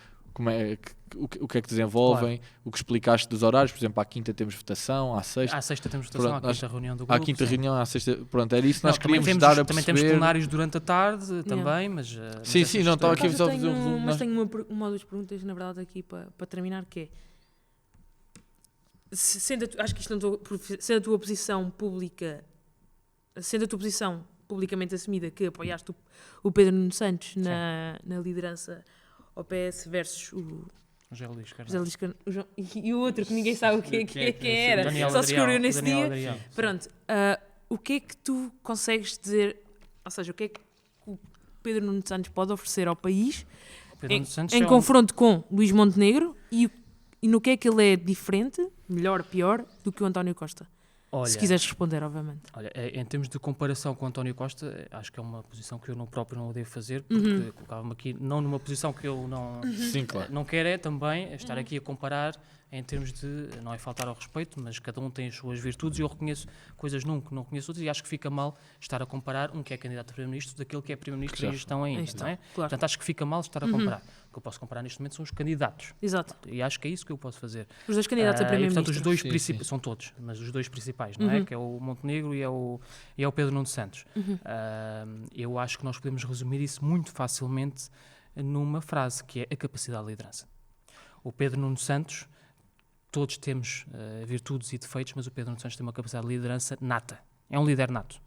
Speaker 3: o que é que desenvolvem, o que explicaste dos horários. Por exemplo, à quinta temos votação, à sexta.
Speaker 2: à sexta temos votação,
Speaker 3: Pronto,
Speaker 2: à quinta reunião do
Speaker 3: À
Speaker 2: grupo.
Speaker 3: quinta
Speaker 2: sim.
Speaker 3: reunião, à sexta. Pronto, era isso que
Speaker 2: Não,
Speaker 3: nós queríamos
Speaker 2: temos,
Speaker 3: dar a
Speaker 2: também
Speaker 3: perceber.
Speaker 2: temos plenários durante a tarde também, mas...
Speaker 3: Sim, sim, não, estava
Speaker 1: Por
Speaker 3: aqui
Speaker 1: acaso
Speaker 3: só a fazer um resumo.
Speaker 1: mas
Speaker 3: Nós-
Speaker 1: tenho uma ou duas perguntas, na verdade, aqui para terminar, que é... Acho que isto não estou... Sendo a tua posição pública... Sendo a tua posição publicamente assumida que apoiaste o Pedro Nuno Santos na liderança ao PS versus o
Speaker 2: José Luís Carneiro.
Speaker 1: José Luís Carneiro, e o outro que ninguém sabe o quem era,
Speaker 2: Daniel
Speaker 1: só se descobriu
Speaker 2: Adrião,
Speaker 1: nesse
Speaker 2: Daniel
Speaker 1: dia.
Speaker 2: Adrião.
Speaker 1: Pronto, o que é que tu consegues dizer, ou seja, o que é que o Pedro Nuno Santos pode oferecer ao país
Speaker 2: Pedro Nuno Santos
Speaker 1: em
Speaker 2: é um-
Speaker 1: confronto com Luís Montenegro e no que é que ele é diferente, melhor, pior, do que o António Costa?
Speaker 2: Olha,
Speaker 1: Se quiseres responder, obviamente.
Speaker 2: Olha, em termos de comparação com o António Costa, acho que é uma posição que eu próprio não devo fazer, porque colocava-me aqui não numa posição que eu
Speaker 3: Sim, claro.
Speaker 2: não quero é também estar aqui a comparar em termos de, não é faltar ao respeito, mas cada um tem as suas virtudes e eu reconheço coisas num que não reconheço outras e acho que fica mal estar a comparar um que é candidato a primeiro-ministro daquele que é primeiro-ministro em gestão ainda,
Speaker 1: Isto,
Speaker 2: não é?
Speaker 1: claro.
Speaker 2: Portanto, acho que fica mal estar a comparar. O que eu posso comparar neste momento são os candidatos.
Speaker 1: Exato.
Speaker 2: E acho que é isso que eu posso fazer.
Speaker 1: Os dois candidatos a
Speaker 2: E, portanto, os
Speaker 1: primeiro-ministro.
Speaker 2: dois
Speaker 3: Sim,
Speaker 2: principais,
Speaker 3: sim.
Speaker 2: são todos, mas os dois principais, não é? Que é o Montenegro e é o Pedro Nuno Santos. Eu acho que nós podemos resumir isso muito facilmente numa frase, que é a capacidade de liderança. O Pedro Nuno Santos, todos temos virtudes e defeitos, mas o Pedro Nuno Santos tem uma capacidade de liderança nata. É um líder nato.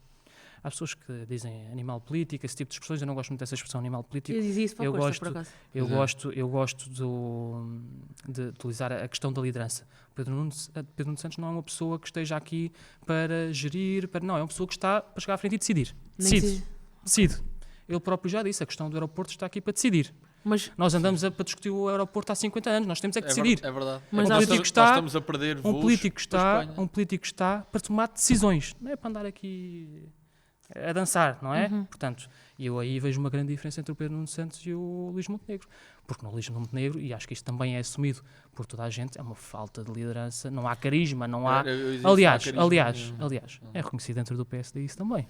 Speaker 2: Há pessoas que dizem animal político, esse tipo de expressões, eu não gosto muito dessa expressão animal político.
Speaker 1: Eu dizia isso para
Speaker 2: Eu
Speaker 1: o Costa,
Speaker 2: gosto-
Speaker 1: por acaso.
Speaker 2: Eu gosto de utilizar a questão da liderança. Pedro Nuno Santos não é uma pessoa que esteja aqui para gerir, não, é uma pessoa que está para chegar à frente e decidir.
Speaker 1: Nem que
Speaker 2: Decide. Decide. Ele próprio já disse, a questão do aeroporto está aqui para decidir.
Speaker 1: Mas
Speaker 2: Nós andamos para discutir o aeroporto há 50 anos, nós temos é que decidir.
Speaker 3: É verdade.
Speaker 1: Mas
Speaker 3: Nós
Speaker 1: acho-
Speaker 3: estamos- nós estamos a perder
Speaker 2: Um
Speaker 3: voos
Speaker 2: político,
Speaker 3: para Espanha.
Speaker 2: um político está para tomar decisões, não é para andar aqui a dançar, não é? Portanto, eu aí vejo uma grande diferença entre o Pedro Nuno Santos e o Luís Montenegro. Porque no Luís Montenegro, e acho que isto também é assumido por toda a gente, é uma falta de liderança, não há carisma, não há... Aliás, é reconhecido dentro do PSD isso também.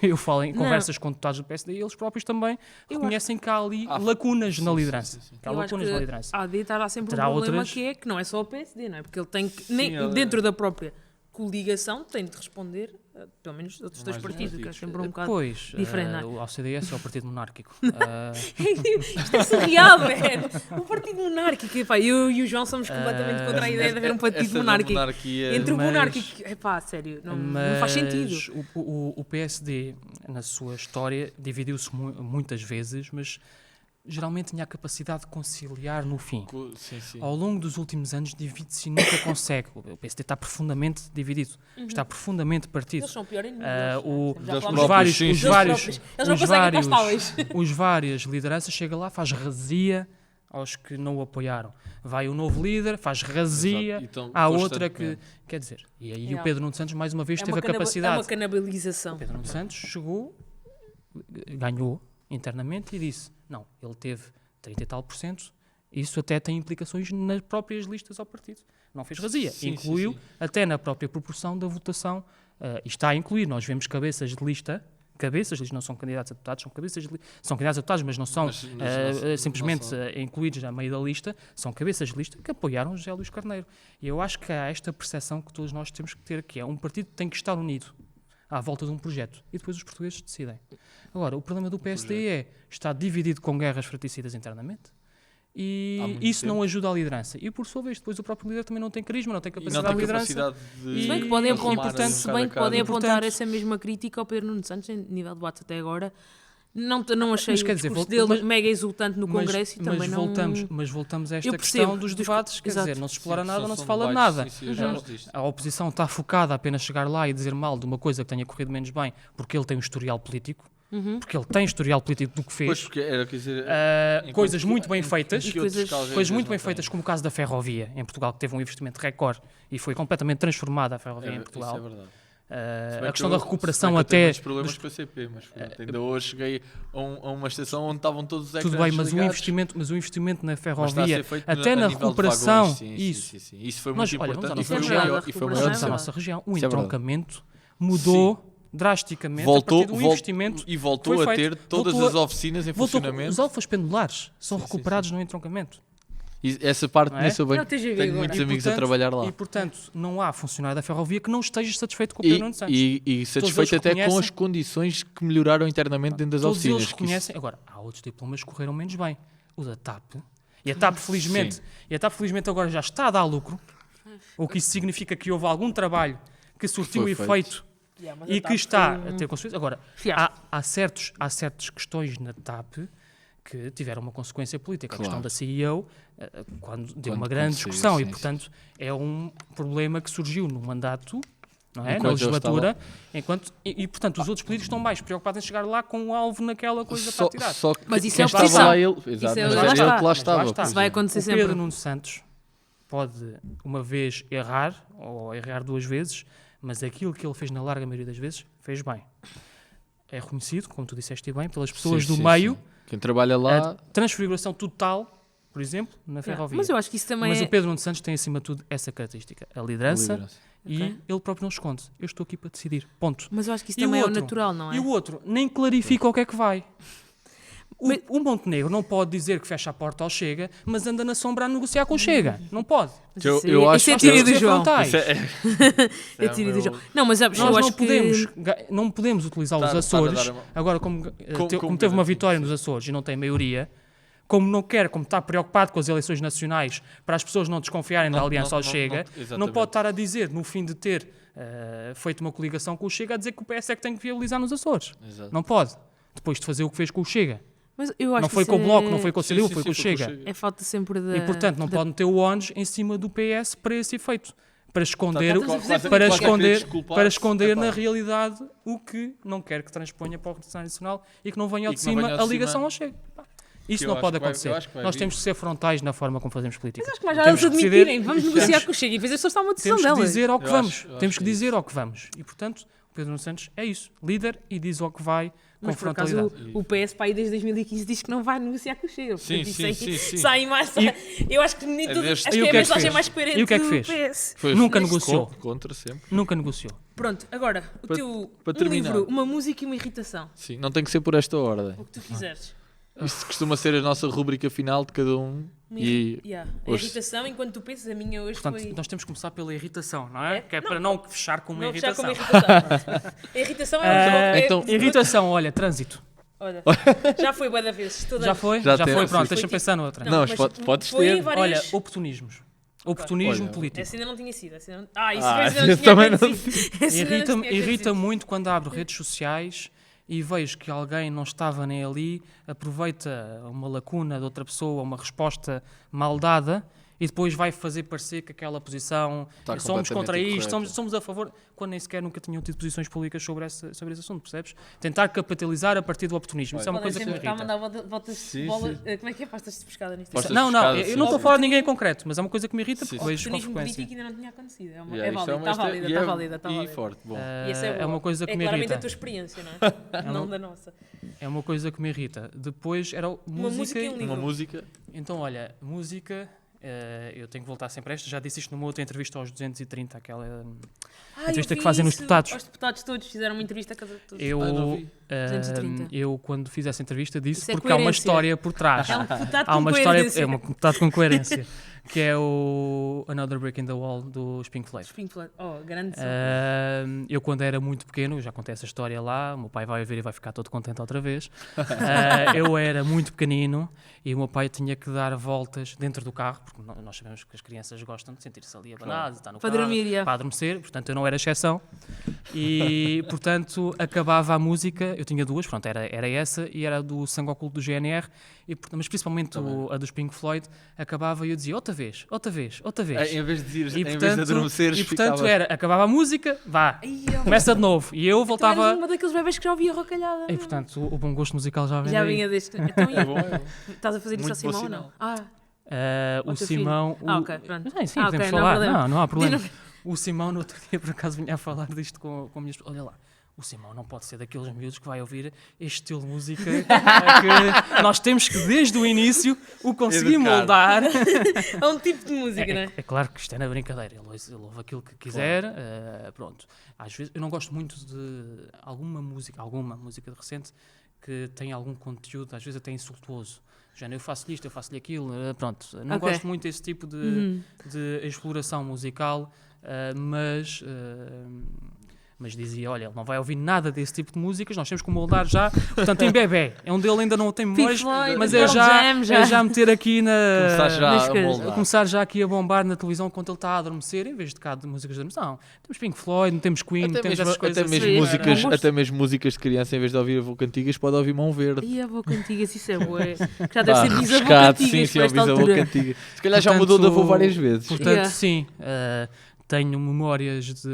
Speaker 2: Eu falo em
Speaker 1: Não.
Speaker 2: conversas com deputados do PSD e eles próprios também
Speaker 1: Eu
Speaker 2: reconhecem que há ali
Speaker 3: Há-
Speaker 2: lacunas na
Speaker 3: sim,
Speaker 2: liderança.
Speaker 3: sim, sim.
Speaker 2: Que há
Speaker 1: eu acho
Speaker 2: lacunas
Speaker 1: que
Speaker 2: na liderança.
Speaker 1: há de estar sempre
Speaker 2: Terá
Speaker 1: um problema
Speaker 2: outras-
Speaker 1: que não é só o PSD, não é? Porque ele tem que,
Speaker 3: ele-
Speaker 1: dentro da própria coligação, tem de responder, pelo menos, outros dois
Speaker 3: Mais
Speaker 1: partidos, que é
Speaker 3: partidos.
Speaker 1: sempre um bocado...
Speaker 2: Pois,
Speaker 1: diferente, não é?
Speaker 2: o CDS é o Partido Monárquico.
Speaker 1: Isto é surreal, velho! Um partido monárquico, epá, eu e o João somos completamente contra a ideia de haver um partido
Speaker 3: Essa da
Speaker 1: monárquico.
Speaker 3: monarquia-
Speaker 1: Entre o
Speaker 2: Mas-
Speaker 1: monárquico, epá, sério, não faz sentido.
Speaker 2: O PSD, na sua história, dividiu-se muitas vezes, mas geralmente tinha a capacidade de conciliar no fim.
Speaker 3: Sim, sim.
Speaker 2: Ao longo dos últimos anos divide-se e nunca consegue. O PSD está profundamente dividido, está profundamente partido.
Speaker 1: Eles são pior inimigo.
Speaker 3: Das
Speaker 2: Os
Speaker 3: próprias,
Speaker 2: vários,
Speaker 3: sim,
Speaker 2: os
Speaker 3: sim.
Speaker 2: vários,
Speaker 1: Eles não
Speaker 2: os
Speaker 1: conseguem
Speaker 2: vários,
Speaker 1: afastá-los.
Speaker 2: os várias lideranças chega lá, faz razia aos que não o apoiaram. Vai o novo líder, faz razia.
Speaker 3: Exato. Então,
Speaker 2: Há outra que,
Speaker 3: constantemente.
Speaker 2: quer dizer, e aí
Speaker 1: Yeah.
Speaker 2: o Pedro Nuno Santos mais uma vez
Speaker 1: É
Speaker 2: teve a
Speaker 1: É
Speaker 2: capacidade.
Speaker 1: uma canibalização.
Speaker 2: O Pedro Nuno Santos chegou, ganhou internamente e disse, não, ele teve 30 e tal por cento, isso até tem implicações nas próprias listas ao partido. Não fez razia,
Speaker 3: Sim,
Speaker 2: incluiu
Speaker 3: sim, sim.
Speaker 2: até na própria proporção da votação, e está a incluir, nós vemos cabeças de lista, não são candidatos a deputados, são candidatos a deputados, mas não são
Speaker 3: Mas não
Speaker 2: simplesmente
Speaker 3: são.
Speaker 2: incluídos a meio da lista, são cabeças de lista que apoiaram José Luís Carneiro. E eu acho que há esta percepção que todos nós temos que ter, que é um partido tem que estar unido à volta de um projeto, e depois os portugueses decidem. Agora, o problema do PSD é estar dividido com guerras fratricidas internamente,
Speaker 3: Há
Speaker 2: e
Speaker 3: muito
Speaker 2: isso
Speaker 3: tempo.
Speaker 2: não ajuda a liderança. E por sua vez, depois o próprio líder também não tem carisma, não tem
Speaker 3: E não
Speaker 2: capacidade
Speaker 3: tem
Speaker 2: de liderança.
Speaker 3: capacidade de
Speaker 1: Se bem que podem
Speaker 3: arrumar
Speaker 1: apontar,
Speaker 3: um
Speaker 1: se
Speaker 3: bocado
Speaker 1: bem
Speaker 3: a
Speaker 1: que
Speaker 3: casa.
Speaker 1: podem
Speaker 2: E,
Speaker 1: apontar
Speaker 2: portanto-
Speaker 1: essa mesma crítica ao Pedro Nuno Santos, em nível de debates até agora, Não achei
Speaker 2: Mas
Speaker 1: o
Speaker 2: quer dizer,
Speaker 1: discurso dele
Speaker 2: mas-
Speaker 1: mega exultante no Congresso e também não...
Speaker 2: mas voltamos a esta
Speaker 1: Eu
Speaker 2: questão
Speaker 1: percebo,
Speaker 2: dos debates, quer
Speaker 1: exato.
Speaker 2: dizer, não se explora
Speaker 3: Sim,
Speaker 2: nada,
Speaker 3: só
Speaker 2: não se
Speaker 3: são
Speaker 2: fala de
Speaker 3: debates,
Speaker 2: nada.
Speaker 3: sim, sim, eu já vos disse.
Speaker 2: A oposição está focada a apenas chegar lá e dizer mal de uma coisa que tenha corrido menos bem, porque ele tem um historial político, porque ele tem historial político do que
Speaker 3: Pois,
Speaker 2: fez.
Speaker 3: porque era, quer dizer,
Speaker 2: Coisas muito bem feitas,
Speaker 3: que outros
Speaker 1: coisas-
Speaker 3: talvez
Speaker 2: coisas muito
Speaker 3: não
Speaker 2: bem
Speaker 3: têm.
Speaker 2: feitas, como o caso da ferrovia em Portugal, que teve um investimento recorde e foi completamente transformada a ferrovia em Portugal.
Speaker 3: Isso é verdade. Se bem
Speaker 2: A
Speaker 3: que
Speaker 2: questão
Speaker 3: eu-
Speaker 2: da recuperação
Speaker 3: se bem que eu tenho
Speaker 2: até...
Speaker 3: muitos problemas com a CP, mas pronto, ainda hoje cheguei a uma estação onde estavam todos os ecrãs
Speaker 2: Tudo bem, mas o
Speaker 3: ligados,
Speaker 2: investimento na
Speaker 3: mas está a
Speaker 2: ferrovia,
Speaker 3: ser feito
Speaker 2: até
Speaker 3: a
Speaker 2: na
Speaker 3: nível de
Speaker 2: recuperação,
Speaker 3: vagões, sim,
Speaker 2: isso.
Speaker 3: sim, sim. Isso foi
Speaker 2: Nós,
Speaker 3: muito
Speaker 2: olha, vamos à
Speaker 3: importante
Speaker 2: nossa
Speaker 3: e foi o
Speaker 1: região.
Speaker 3: maior. E foi o maior
Speaker 2: Vamos à
Speaker 3: de
Speaker 2: nossa região, o
Speaker 3: Isso é verdade.
Speaker 2: entroncamento mudou drasticamente a partir do investimento.
Speaker 3: e voltou
Speaker 2: foi
Speaker 3: a
Speaker 2: feito.
Speaker 3: ter todas
Speaker 2: Voltou
Speaker 3: as oficinas em
Speaker 2: Voltou,
Speaker 3: funcionamento.
Speaker 2: os alfas pendulares são
Speaker 3: Sim, sim,
Speaker 2: recuperados no entroncamento.
Speaker 3: E essa parte
Speaker 2: Não é?
Speaker 3: nem sou bem.
Speaker 1: É o TGV
Speaker 3: Tenho
Speaker 1: agora.
Speaker 3: muitos
Speaker 1: E,
Speaker 3: amigos a trabalhar lá.
Speaker 2: E, portanto, não há funcionário da ferrovia que não esteja satisfeito com o Pedro Nuno Santos.
Speaker 3: E satisfeito
Speaker 2: eles
Speaker 3: até com
Speaker 2: reconhecem-
Speaker 3: as condições que melhoraram internamente dentro das
Speaker 2: Todos
Speaker 3: oficinas.
Speaker 2: eles reconhecem. Agora, há outros diplomas que correram menos bem. O da TAP. E a TAP, felizmente, agora já está a dar lucro. O que isso significa que houve algum trabalho que surtiu
Speaker 3: Foi
Speaker 2: efeito
Speaker 1: Yeah, mas
Speaker 2: e
Speaker 1: a
Speaker 2: que
Speaker 1: TAP
Speaker 2: está
Speaker 1: foi
Speaker 2: a ter consequências. Agora,
Speaker 1: fiasco.
Speaker 2: há certas questões na TAP que tiveram uma consequência política.
Speaker 3: Claro.
Speaker 2: A questão da CEO, quando deu
Speaker 3: Quando-
Speaker 2: uma grande
Speaker 3: quando saiu,
Speaker 2: discussão e,
Speaker 3: sim,
Speaker 2: portanto, é um problema que surgiu no mandato, não é? Na
Speaker 3: Enquanto ele
Speaker 2: legislatura, portanto, os outros políticos estão mais preocupados em chegar lá com o alvo naquela coisa para tirar.
Speaker 3: Só que
Speaker 1: Mas isso
Speaker 3: quem
Speaker 1: é
Speaker 3: estava
Speaker 1: oposição.
Speaker 3: lá ele,
Speaker 1: Isso
Speaker 3: exato,
Speaker 1: é-
Speaker 3: mas
Speaker 1: lá
Speaker 3: era
Speaker 1: está.
Speaker 3: ele que lá
Speaker 2: Mas lá
Speaker 3: estava.
Speaker 2: está.
Speaker 3: por
Speaker 1: Isso vai
Speaker 3: exemplo.
Speaker 1: acontecer
Speaker 2: O
Speaker 1: sempre.
Speaker 2: Pedro Nuno Santos pode uma vez errar, ou errar duas vezes, mas aquilo que ele fez na larga maioria das vezes, fez bem. É reconhecido, como tu disseste bem, pelas pessoas
Speaker 3: Sim,
Speaker 2: do
Speaker 3: sim,
Speaker 2: meio,
Speaker 3: sim. Quem trabalha lá,
Speaker 2: a transfiguração total, por exemplo, na ferrovia.
Speaker 1: Mas eu acho que isso também
Speaker 2: Mas
Speaker 1: é...
Speaker 2: o Pedro Nuno Santos tem, acima de tudo, essa característica. A liderança,
Speaker 3: liderança.
Speaker 2: e
Speaker 1: Ok.
Speaker 2: ele próprio não esconde. Eu estou aqui para decidir. Ponto.
Speaker 1: Mas eu acho que isso
Speaker 2: E o
Speaker 1: também é o
Speaker 2: outro?
Speaker 1: natural, não é?
Speaker 2: E o outro nem clarifica o que é que vai.
Speaker 1: Mas-
Speaker 2: O Montenegro não pode dizer que fecha a porta ao Chega, mas anda na sombra a negociar com o Chega. Não pode.
Speaker 1: Mas
Speaker 3: Eu-
Speaker 1: isso
Speaker 3: eu
Speaker 1: é-
Speaker 3: acho
Speaker 1: isso é
Speaker 3: que-
Speaker 1: teoria
Speaker 2: Temos
Speaker 1: do
Speaker 2: que ser
Speaker 1: João.
Speaker 2: frontais.
Speaker 3: Isso
Speaker 1: É teoria do
Speaker 3: meu-
Speaker 1: João. Não, mas sabes, eu
Speaker 2: Nós
Speaker 1: acho
Speaker 2: não podemos utilizar os
Speaker 3: Estar a
Speaker 2: Açores,
Speaker 3: dar uma-
Speaker 2: agora como teve uma
Speaker 3: garantia,
Speaker 2: vitória nos Açores e não tem maioria, como está preocupado com as eleições nacionais para as pessoas não desconfiarem da aliança ao Chega, não
Speaker 3: exatamente.
Speaker 2: pode estar a dizer, no fim de ter feito uma coligação com o Chega, a dizer que o PS é que tem que viabilizar nos Açores.
Speaker 3: Exato.
Speaker 2: Não pode. Depois de fazer o que fez com o Chega.
Speaker 1: Mas eu acho
Speaker 2: Não
Speaker 1: que
Speaker 2: foi
Speaker 1: isso
Speaker 2: com o Bloco,
Speaker 1: é-
Speaker 2: não foi com o CDU,
Speaker 3: Sim,
Speaker 2: foi
Speaker 3: sim,
Speaker 2: com o
Speaker 3: foi com o
Speaker 2: Chega.
Speaker 3: Chega.
Speaker 1: É falta sempre de...
Speaker 2: E, portanto, não pode meter o ONS em cima do PS para esse efeito. Para esconder,
Speaker 1: Tá, tá, tá,
Speaker 2: para
Speaker 1: tá,
Speaker 2: esconder,
Speaker 3: desculpar-se.
Speaker 2: para esconder
Speaker 3: Epá.
Speaker 2: na realidade o que não quer que transponha para o Território Nacional e que não venha ao
Speaker 3: E
Speaker 2: de
Speaker 3: que não
Speaker 2: cima
Speaker 3: venha ao
Speaker 2: a
Speaker 3: de
Speaker 2: ligação
Speaker 3: cima.
Speaker 2: ao Chega. Isso
Speaker 3: Eu
Speaker 2: não
Speaker 3: acho
Speaker 2: pode
Speaker 3: que vai-
Speaker 2: acontecer.
Speaker 3: eu acho que vai
Speaker 2: Nós
Speaker 3: vir.
Speaker 2: temos que ser frontais na forma como fazemos política.
Speaker 1: Acho que mais já
Speaker 2: Temos
Speaker 1: vamos
Speaker 2: que
Speaker 1: admitirem,
Speaker 2: decidir-
Speaker 1: vamos negociar com o Chega e depois as pessoas tomam a decisão
Speaker 2: Temos que
Speaker 1: delas.
Speaker 2: dizer ao que
Speaker 3: Eu
Speaker 2: vamos.
Speaker 3: acho
Speaker 2: Temos que
Speaker 3: que é
Speaker 2: dizer
Speaker 3: isso.
Speaker 2: ao que vamos. E, portanto, o Pedro Nuno Santos é isso. Líder e diz ao que vai com
Speaker 1: Mas por acaso
Speaker 2: frontalidade.
Speaker 1: o PS para aí desde 2015 diz que não vai negociar com o Chega.
Speaker 3: Sim,
Speaker 1: Portanto, isso
Speaker 3: sim,
Speaker 1: aí
Speaker 3: sim, sim.
Speaker 1: sai mais... Eu acho que nem tudo...
Speaker 3: deste-
Speaker 1: Acho
Speaker 2: E
Speaker 1: que
Speaker 2: o
Speaker 1: é
Speaker 2: que
Speaker 1: a
Speaker 2: é que
Speaker 1: mensagem
Speaker 2: fez?
Speaker 1: mais coerente
Speaker 2: E o que é que
Speaker 1: do
Speaker 2: fez?
Speaker 1: PS.
Speaker 3: Foi-
Speaker 2: Nunca
Speaker 3: Neste
Speaker 2: negociou.
Speaker 3: Contra sempre.
Speaker 2: Nunca negociou.
Speaker 1: Pronto, agora, o
Speaker 3: Para-
Speaker 1: teu
Speaker 3: para
Speaker 1: um
Speaker 3: terminar.
Speaker 1: livro, uma música e uma irritação.
Speaker 3: Sim, não tem que ser por esta ordem.
Speaker 1: O que tu quiseres.
Speaker 3: Isto costuma ser a nossa rúbrica final de cada um. E
Speaker 1: Yeah. A
Speaker 3: hoje-
Speaker 1: irritação, enquanto tu pensas, a minha hoje
Speaker 2: Portanto,
Speaker 1: foi...
Speaker 2: nós temos que começar pela irritação, não é?
Speaker 1: É?
Speaker 2: Que é para não fechar com uma
Speaker 1: Não fechar com
Speaker 2: irritação.
Speaker 1: uma irritação. A irritação é...
Speaker 3: então-
Speaker 2: Irritação, olha, trânsito.
Speaker 1: Olha, já foi bué da vez. Toda...
Speaker 2: Já foi?
Speaker 3: Já
Speaker 2: Já
Speaker 3: teve,
Speaker 2: foi, pronto,
Speaker 3: sim.
Speaker 2: deixa-me pensar noutra.
Speaker 3: Não, mas
Speaker 1: mas
Speaker 3: podes
Speaker 1: foi
Speaker 3: ter.
Speaker 1: em várias-
Speaker 2: Olha, oportunismos. Oportunismo
Speaker 3: Olha,
Speaker 2: político.
Speaker 1: Essa ainda não tinha sido. Essa ainda não...
Speaker 3: Ah,
Speaker 1: isso ainda
Speaker 3: esse
Speaker 1: não tinha
Speaker 3: também não-
Speaker 1: acontecido. Essa ainda não
Speaker 2: Irrita-me
Speaker 1: tinha
Speaker 2: irrita
Speaker 1: acontecido.
Speaker 2: muito quando abro redes sociais e vejo que alguém não estava nem ali, aproveita uma lacuna de outra pessoa, uma resposta mal dada, e depois vai fazer parecer que aquela posição
Speaker 3: Está
Speaker 2: somos contra
Speaker 3: completamente
Speaker 2: isto,
Speaker 3: incorreta.
Speaker 2: somos a favor, quando nem sequer nunca tinham tido posições públicas sobre esse assunto, percebes? Tentar capitalizar a partir do oportunismo, isso é uma
Speaker 1: Podem
Speaker 2: coisa que me
Speaker 1: sempre estar a
Speaker 2: irrita.
Speaker 1: mandar voltas
Speaker 3: Sim,
Speaker 1: bolas...
Speaker 3: sim.
Speaker 1: Como é que é? Pastas de pescada nisto?
Speaker 3: Postas-
Speaker 2: Não,
Speaker 3: pescada,
Speaker 2: eu
Speaker 3: sim.
Speaker 2: não estou a falar de ninguém em concreto, mas é uma coisa que me irrita
Speaker 3: Sim,
Speaker 2: porque
Speaker 3: sim.
Speaker 2: vejo com
Speaker 1: Oportunismo político
Speaker 2: frequência.
Speaker 1: ainda não tinha acontecido. É
Speaker 3: Yeah, isto
Speaker 1: válido, está
Speaker 3: esta-
Speaker 1: válida,
Speaker 3: e
Speaker 1: está
Speaker 3: é-
Speaker 1: válida, está
Speaker 3: E
Speaker 1: válida.
Speaker 3: forte, bom.
Speaker 1: E essa
Speaker 2: É uma coisa que
Speaker 1: é
Speaker 2: me
Speaker 1: claramente
Speaker 2: irrita.
Speaker 1: a tua experiência, não é?
Speaker 2: uma-
Speaker 1: Não da nossa.
Speaker 2: É uma coisa que me irrita. Depois era
Speaker 1: Uma música e um livro.
Speaker 3: Uma música.
Speaker 2: Então, olha, música, eu tenho que voltar sempre a esta. Já disse isto numa outra entrevista aos 230, aquela entrevista
Speaker 1: eu
Speaker 2: que
Speaker 1: vi
Speaker 2: fazem nos
Speaker 1: isso.
Speaker 2: deputados.
Speaker 1: Os deputados todos fizeram uma entrevista a cada todos.
Speaker 2: Eu,
Speaker 3: não vi.
Speaker 1: 230.
Speaker 2: eu, quando fiz essa entrevista, disse
Speaker 1: Isso é
Speaker 2: porque há uma
Speaker 1: coerência.
Speaker 2: história por trás.
Speaker 1: É um deputado
Speaker 2: Há uma
Speaker 1: com
Speaker 2: história,
Speaker 1: coerência.
Speaker 2: é um deputado com coerência, que é o Another Brick in the Wall dos Pink Floyd.
Speaker 1: Os Pink Floyd. Oh, grande som.
Speaker 2: Eu, quando era muito pequeno, já contei essa história lá, o meu pai vai ouvir e vai ficar todo contente outra vez. Eu era muito pequenino e o meu pai tinha que dar voltas dentro do carro, porque nós sabemos que as crianças gostam de sentir-se ali abanadas, estar no
Speaker 1: Para
Speaker 2: carro,
Speaker 1: dormir, yeah.
Speaker 2: para adormecer. Portanto, portanto eu não era exceção. E, portanto, acabava a música, eu tinha duas, pronto, era essa e era do Sangue Oculto do GNR, mas principalmente a dos Pink Floyd, acabava e eu dizia outra vez.
Speaker 3: Em vez de dizer,
Speaker 2: E,
Speaker 3: em vez de adormeceres,
Speaker 2: e portanto
Speaker 3: ficava...
Speaker 2: acabava a música, vá,
Speaker 1: Ai,
Speaker 2: começa de novo. E eu
Speaker 1: Tu
Speaker 2: voltava...
Speaker 1: eras uma daqueles bebés que já ouvia rocalhada.
Speaker 2: E, portanto, o bom gosto musical já vem
Speaker 1: Já
Speaker 2: daí.
Speaker 1: vinha deste. Então,
Speaker 3: É bom, é bom.
Speaker 1: estás a fazer isso
Speaker 3: Muito
Speaker 1: ao Simão
Speaker 3: bom
Speaker 1: ou
Speaker 3: sinal.
Speaker 1: não?
Speaker 2: O
Speaker 1: Ao teu
Speaker 2: Simão...
Speaker 1: filho. Ok, pronto.
Speaker 2: Sim,
Speaker 1: Ah,
Speaker 2: podemos
Speaker 1: ok, não há
Speaker 2: falar.
Speaker 1: problema.
Speaker 2: Não há problema.
Speaker 1: Diz-
Speaker 2: O Simão, no outro dia, por acaso, vinha a falar disto com a minha esposa. Olha lá, o Simão não pode ser daqueles miúdos que vai ouvir este estilo de música que nós temos que, desde o início, o conseguir
Speaker 3: Educar.
Speaker 2: moldar.
Speaker 1: É um tipo de música, não é?
Speaker 2: É claro que isto é na brincadeira. Ele ouve aquilo que quiser. Pronto. Às vezes, eu não gosto muito de alguma música de recente que tem algum conteúdo, às vezes até insultuoso. Já eu faço-lhe isto, eu faço-lhe aquilo. Pronto. Não
Speaker 1: Ok.
Speaker 2: gosto muito desse tipo de exploração musical, mas dizia, olha, ele não vai ouvir nada desse tipo de músicas, nós temos que o moldar já. Portanto, em bebê, é onde ele ainda não tem memórias,
Speaker 1: Floyd,
Speaker 2: mas
Speaker 1: Pearl Jam,
Speaker 2: é já meter aqui
Speaker 3: Começar já
Speaker 1: nas
Speaker 3: a
Speaker 1: coisas.
Speaker 3: moldar.
Speaker 2: começar já aqui a bombar na televisão enquanto ele está a adormecer, em vez de cá de músicas de adormecer. Não, temos Pink Floyd, não temos Queen, não temos essas coisas.
Speaker 1: Sim,
Speaker 3: Até mesmo músicas de criança, em vez de ouvir avô cantigas, pode ouvir Mão Verde.
Speaker 1: E a avó cantigas, isso é boa. Já deve ser bisavô
Speaker 3: Pescado,
Speaker 1: cantigas
Speaker 3: sim,
Speaker 1: para esta
Speaker 3: bisavô
Speaker 1: altura.
Speaker 3: cantiga. Se calhar já
Speaker 2: Portanto,
Speaker 3: mudou de avô várias vezes.
Speaker 2: Portanto,
Speaker 1: Yeah.
Speaker 2: sim, tenho memórias dessa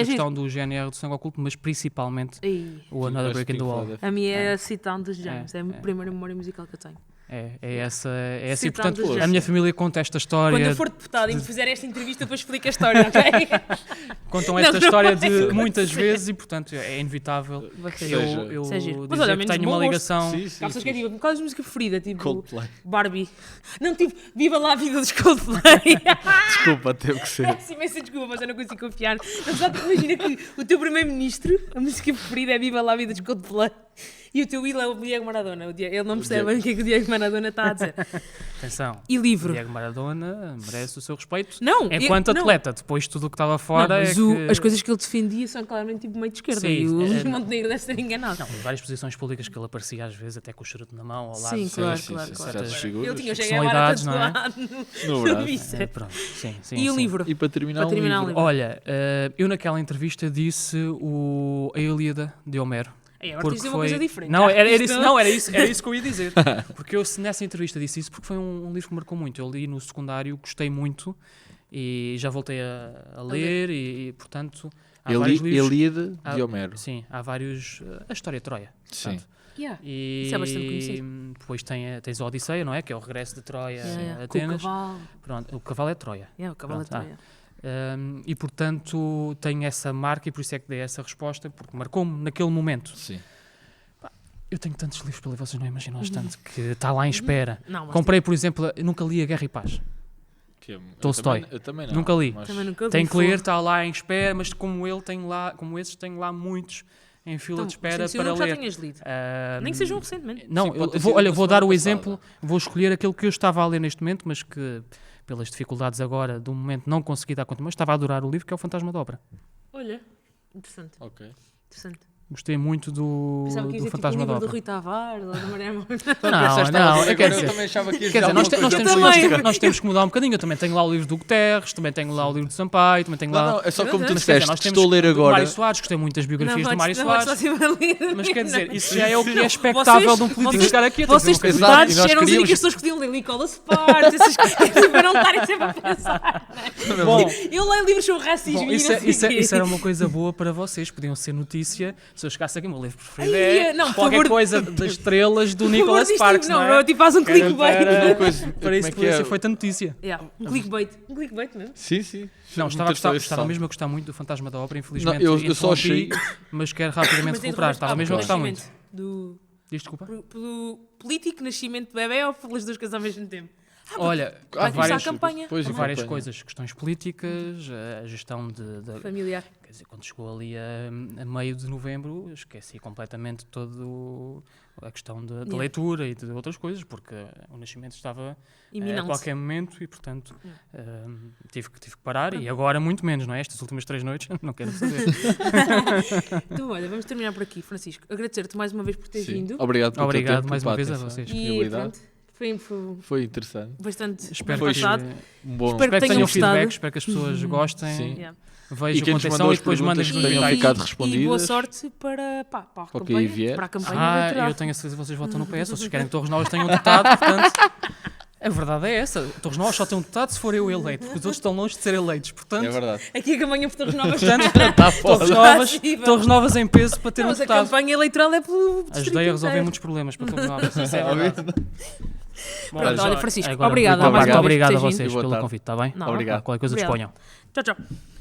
Speaker 1: Sim, sim.
Speaker 2: questão do GNR do Sangue Oculto, mas principalmente
Speaker 1: Ei,
Speaker 2: o Another Break in the Wall.
Speaker 1: a minha é a Sit-Down dos James. É a
Speaker 2: É.
Speaker 1: primeira memória musical que eu tenho.
Speaker 2: É essa. E,
Speaker 1: Citando
Speaker 2: portanto,
Speaker 1: os
Speaker 2: a
Speaker 1: gestos.
Speaker 2: minha família conta esta história.
Speaker 1: Quando eu for deputada e me fizer esta entrevista, depois explico a história, ok?
Speaker 2: Contam
Speaker 1: Não,
Speaker 2: esta
Speaker 1: não
Speaker 2: história
Speaker 1: vai
Speaker 2: de
Speaker 1: acontecer.
Speaker 2: muitas vezes e, portanto, é inevitável
Speaker 1: Vai ser.
Speaker 2: eu
Speaker 1: Isso é giro. Mas
Speaker 2: dizer
Speaker 1: olha,
Speaker 2: que
Speaker 1: menos
Speaker 2: tenho
Speaker 1: bom
Speaker 2: uma
Speaker 1: gosto.
Speaker 2: ligação.
Speaker 3: Sim, sim,
Speaker 1: Há pessoas que é
Speaker 3: sim.
Speaker 1: tipo, qual é a tua música preferida? Tipo,
Speaker 3: Coldplay.
Speaker 1: Barbie. Não, tipo, Viva lá a vida dos Coldplay.
Speaker 3: Desculpa, teve que ser.
Speaker 1: Peço imensa desculpa, mas eu não consigo confiar. Na verdade, imagina que o teu primeiro-ministro, a música preferida é Viva lá a vida dos Coldplay. E o teu ídolo é o Diego Maradona. Ele não percebe bem o que é que o Diego Maradona está a dizer.
Speaker 2: Atenção,
Speaker 1: E livro?
Speaker 2: Diego Maradona merece o seu respeito
Speaker 1: Não,
Speaker 2: enquanto
Speaker 1: não.
Speaker 2: atleta. Depois de tudo o que estava
Speaker 1: Não,
Speaker 2: fora.
Speaker 1: mas
Speaker 2: é que...
Speaker 1: as coisas que ele defendia são claramente tipo meio de esquerda.
Speaker 2: Sim,
Speaker 1: e o Luís
Speaker 2: é-
Speaker 1: Montenegro deve ser enganado.
Speaker 2: Não, em várias posições públicas que ele aparecia, às vezes, até com o charuto na mão, ao lado.
Speaker 1: Sim, claro,
Speaker 3: sim,
Speaker 1: claro,
Speaker 3: sim,
Speaker 1: claro.
Speaker 3: certas
Speaker 2: Ele
Speaker 3: figuras.
Speaker 1: Ele tinha o Che Guevara
Speaker 2: personalidades, não é?
Speaker 1: tatuado
Speaker 3: No
Speaker 1: no
Speaker 3: braço.
Speaker 1: bíceps.
Speaker 2: Pronto, sim, sim,
Speaker 1: E o
Speaker 2: sim.
Speaker 1: livro?
Speaker 3: E para terminar,
Speaker 1: Para terminar
Speaker 3: um
Speaker 1: o
Speaker 3: livro.
Speaker 1: livro.
Speaker 2: Olha, eu naquela entrevista disse a Ilíada de Homero.
Speaker 1: Aí, agora tens de dizer uma coisa diferente.
Speaker 2: Não,
Speaker 1: Ah,
Speaker 2: era
Speaker 1: isto-
Speaker 2: isso, não, era isso que eu ia dizer. Porque eu nessa entrevista disse isso porque foi um livro que marcou muito. Eu li no secundário, gostei muito e já voltei a ler e, portanto, há vários livros.
Speaker 3: Elíade de
Speaker 2: Há-
Speaker 3: Homero.
Speaker 2: Sim, há vários. A história de Troia.
Speaker 3: Sim.
Speaker 2: portanto.
Speaker 1: Yeah.
Speaker 2: E
Speaker 1: Isso é bastante conhecido.
Speaker 2: depois tens a Odisseia, não é? Que é o regresso de Troia
Speaker 1: Yeah, yeah.
Speaker 2: a
Speaker 1: Com o
Speaker 2: Atenas.
Speaker 1: cavalo.
Speaker 2: Pronto, o cavalo é Troia.
Speaker 1: Yeah, o cavalo
Speaker 2: Pronto,
Speaker 1: é Troia.
Speaker 2: E portanto tenho essa marca e por isso é que dei essa resposta, porque marcou-me naquele momento.
Speaker 3: Sim.
Speaker 2: Eu tenho tantos livros para ler, vocês não imaginam os tanto, que está lá em espera.
Speaker 1: Não, mas
Speaker 2: Comprei, por exemplo, eu nunca li A Guerra e Paz. Tolstói.
Speaker 3: Eu também não.
Speaker 2: Nunca li.
Speaker 3: mas-
Speaker 1: também nunca li.
Speaker 2: Tenho que ler,
Speaker 1: Fogo.
Speaker 2: está lá em espera, mas como esses, tenho lá muitos em fila
Speaker 1: Então,
Speaker 2: de espera
Speaker 1: sim, se eu
Speaker 2: para
Speaker 1: já
Speaker 2: ler.
Speaker 1: tenhas lido.
Speaker 2: Ah,
Speaker 1: Nem que sejam recentemente.
Speaker 2: Não,
Speaker 3: Sim, pode ter
Speaker 2: eu
Speaker 3: sido
Speaker 2: vou, olha,
Speaker 3: na
Speaker 2: vou dar o
Speaker 3: semana
Speaker 2: exemplo,
Speaker 3: passada.
Speaker 2: vou escolher aquele que eu estava a ler neste momento, mas que pelas dificuldades agora do momento não consegui dar conta, mas estava a adorar o livro, que é o Fantasma da Ópera.
Speaker 1: Olha, interessante,
Speaker 3: Ok.
Speaker 1: interessante.
Speaker 2: Gostei muito do
Speaker 1: Pensava que ia dizer tipo o
Speaker 2: Fantasma da
Speaker 1: livro do
Speaker 2: Ópera.
Speaker 1: Rui Tavares, ou do Maré Morta.
Speaker 2: Não, quer dizer,
Speaker 3: também achava que ia
Speaker 2: Quer dizer, nós,
Speaker 3: alguma coisa
Speaker 2: temos,
Speaker 3: política.
Speaker 2: nós temos que mudar um bocadinho. Eu também tenho lá o livro do Guterres, também tenho lá o livro do Sampaio, também tenho lá.
Speaker 3: Não, não, é só como tu
Speaker 1: Mas,
Speaker 2: quer dizer,
Speaker 3: disseste,
Speaker 2: nós temos
Speaker 3: estou a ler
Speaker 2: do
Speaker 3: agora.
Speaker 2: Mário Soares, gostei muito das biografias do Mário Soares. Mas quer dizer, isso já é o que é expectável de um político chegar aqui a dizer
Speaker 1: Vocês
Speaker 2: uma coisa.
Speaker 3: Exato,
Speaker 1: deputados
Speaker 3: e nós
Speaker 1: eram as
Speaker 3: queríamos-
Speaker 1: únicas pessoas que podiam ler Nicolas Sparks, essas coisas, para não estarem sempre a pensar.
Speaker 2: Bom,
Speaker 1: Eu leio livros sobre racismo
Speaker 2: bom,
Speaker 1: e
Speaker 2: isso,
Speaker 1: não sei
Speaker 2: isso,
Speaker 1: quê.
Speaker 2: isso era uma coisa boa para vocês, podiam ser notícia. Se eu chegasse aqui, o meu livro preferido
Speaker 1: Ai,
Speaker 2: é
Speaker 1: não, por
Speaker 2: qualquer
Speaker 1: favor.
Speaker 2: coisa das estrelas do
Speaker 1: Por favor,
Speaker 2: Nicholas
Speaker 1: diz
Speaker 2: Sparks,
Speaker 1: tipo,
Speaker 2: não é?
Speaker 1: eu tipo faz um
Speaker 2: Que era
Speaker 1: clickbait.
Speaker 2: para-
Speaker 3: Coisa-
Speaker 2: Para isso
Speaker 3: como é que
Speaker 2: podia
Speaker 3: é?
Speaker 2: ser feita notícia.
Speaker 1: Yeah, um clickbait mesmo.
Speaker 3: Sim, sim.
Speaker 2: Não, estava
Speaker 3: Muitas
Speaker 2: mesmo a gostar muito do Fantasma da Ópera, infelizmente.
Speaker 3: Não, eu só
Speaker 2: interrompi, mas quero rapidamente
Speaker 1: Mas
Speaker 2: recuperar. Estava mesmo a gostar muito.
Speaker 1: Do,
Speaker 2: Diz desculpa.
Speaker 1: pelo político nascimento de bebê ou pelas duas coisas ao mesmo tempo?
Speaker 2: Olha,
Speaker 1: Vai
Speaker 2: há
Speaker 1: começar a
Speaker 2: várias,
Speaker 1: campanha
Speaker 3: Pois,
Speaker 2: há
Speaker 3: a
Speaker 2: várias
Speaker 3: campanha.
Speaker 2: coisas, questões políticas, a gestão de
Speaker 1: familiar.
Speaker 2: quer dizer, quando chegou ali a meio de novembro, esqueci completamente todo a questão da
Speaker 1: Yeah.
Speaker 2: leitura e de outras coisas, porque o nascimento estava a
Speaker 1: Iminente.
Speaker 2: qualquer momento e, portanto, tive que parar. E agora muito menos, não é? Estas últimas 3 noites, não quero saber.
Speaker 1: Então, olha, vamos terminar por aqui, Francisco. Agradecer-te mais uma vez por teres
Speaker 3: Sim.
Speaker 1: vindo.
Speaker 3: Obrigado pelo teu
Speaker 2: Obrigado
Speaker 3: tempo,
Speaker 2: mais
Speaker 3: pela
Speaker 2: uma vez a
Speaker 3: atenção,
Speaker 2: vocês.
Speaker 1: E
Speaker 3: disponibilidade.
Speaker 1: pronto,
Speaker 3: Foi interessante.
Speaker 1: bastante
Speaker 2: Espero
Speaker 3: Foi
Speaker 2: que,
Speaker 1: passado.
Speaker 3: Um bom...
Speaker 1: Espero
Speaker 2: espero que tenham
Speaker 1: gostado.
Speaker 2: feedback, espero que as pessoas gostem,
Speaker 3: Sim.
Speaker 1: Yeah.
Speaker 3: E
Speaker 2: vejam
Speaker 3: quem
Speaker 2: a
Speaker 3: nos
Speaker 2: contenção
Speaker 3: mandou
Speaker 2: e
Speaker 3: as
Speaker 2: depois mandem
Speaker 3: perguntas
Speaker 2: nos
Speaker 3: tenham
Speaker 2: comentários.
Speaker 3: ficado
Speaker 1: E
Speaker 3: respondidas.
Speaker 1: boa sorte para a
Speaker 3: Para o que
Speaker 1: campanha,
Speaker 3: aí vier.
Speaker 1: para a campanha eleitoral.
Speaker 2: Eu tenho a certeza que vocês votam no PS, vocês querem que Torres Novas tenha um deputado, portanto, a verdade é essa. Torres Novas só tem um deputado se for eu eleito, porque os outros estão longe de ser eleitos, portanto,
Speaker 3: É verdade.
Speaker 1: Aqui a campanha por Torres Novas.
Speaker 3: Está
Speaker 2: Torres Novas em peso para ter um
Speaker 1: Mas a
Speaker 2: deputado.
Speaker 1: campanha eleitoral é pelo distrito
Speaker 2: Ajudei a resolver
Speaker 1: inteiro.
Speaker 2: muitos problemas para Torres Novas, isso é verdade. Bom,
Speaker 1: Pronto,
Speaker 2: já-
Speaker 1: olha, Francisco,
Speaker 2: agora,
Speaker 1: obrigada
Speaker 2: muito
Speaker 1: mais uma vez por
Speaker 2: obrigado a
Speaker 1: teres
Speaker 2: vocês
Speaker 3: vindo.
Speaker 2: pelo
Speaker 3: Boa tarde.
Speaker 2: convite, está bem?
Speaker 1: Não,
Speaker 3: Obrigado.
Speaker 2: Qualquer coisa
Speaker 1: Obrigada.
Speaker 2: disponham.
Speaker 1: Tchau, tchau.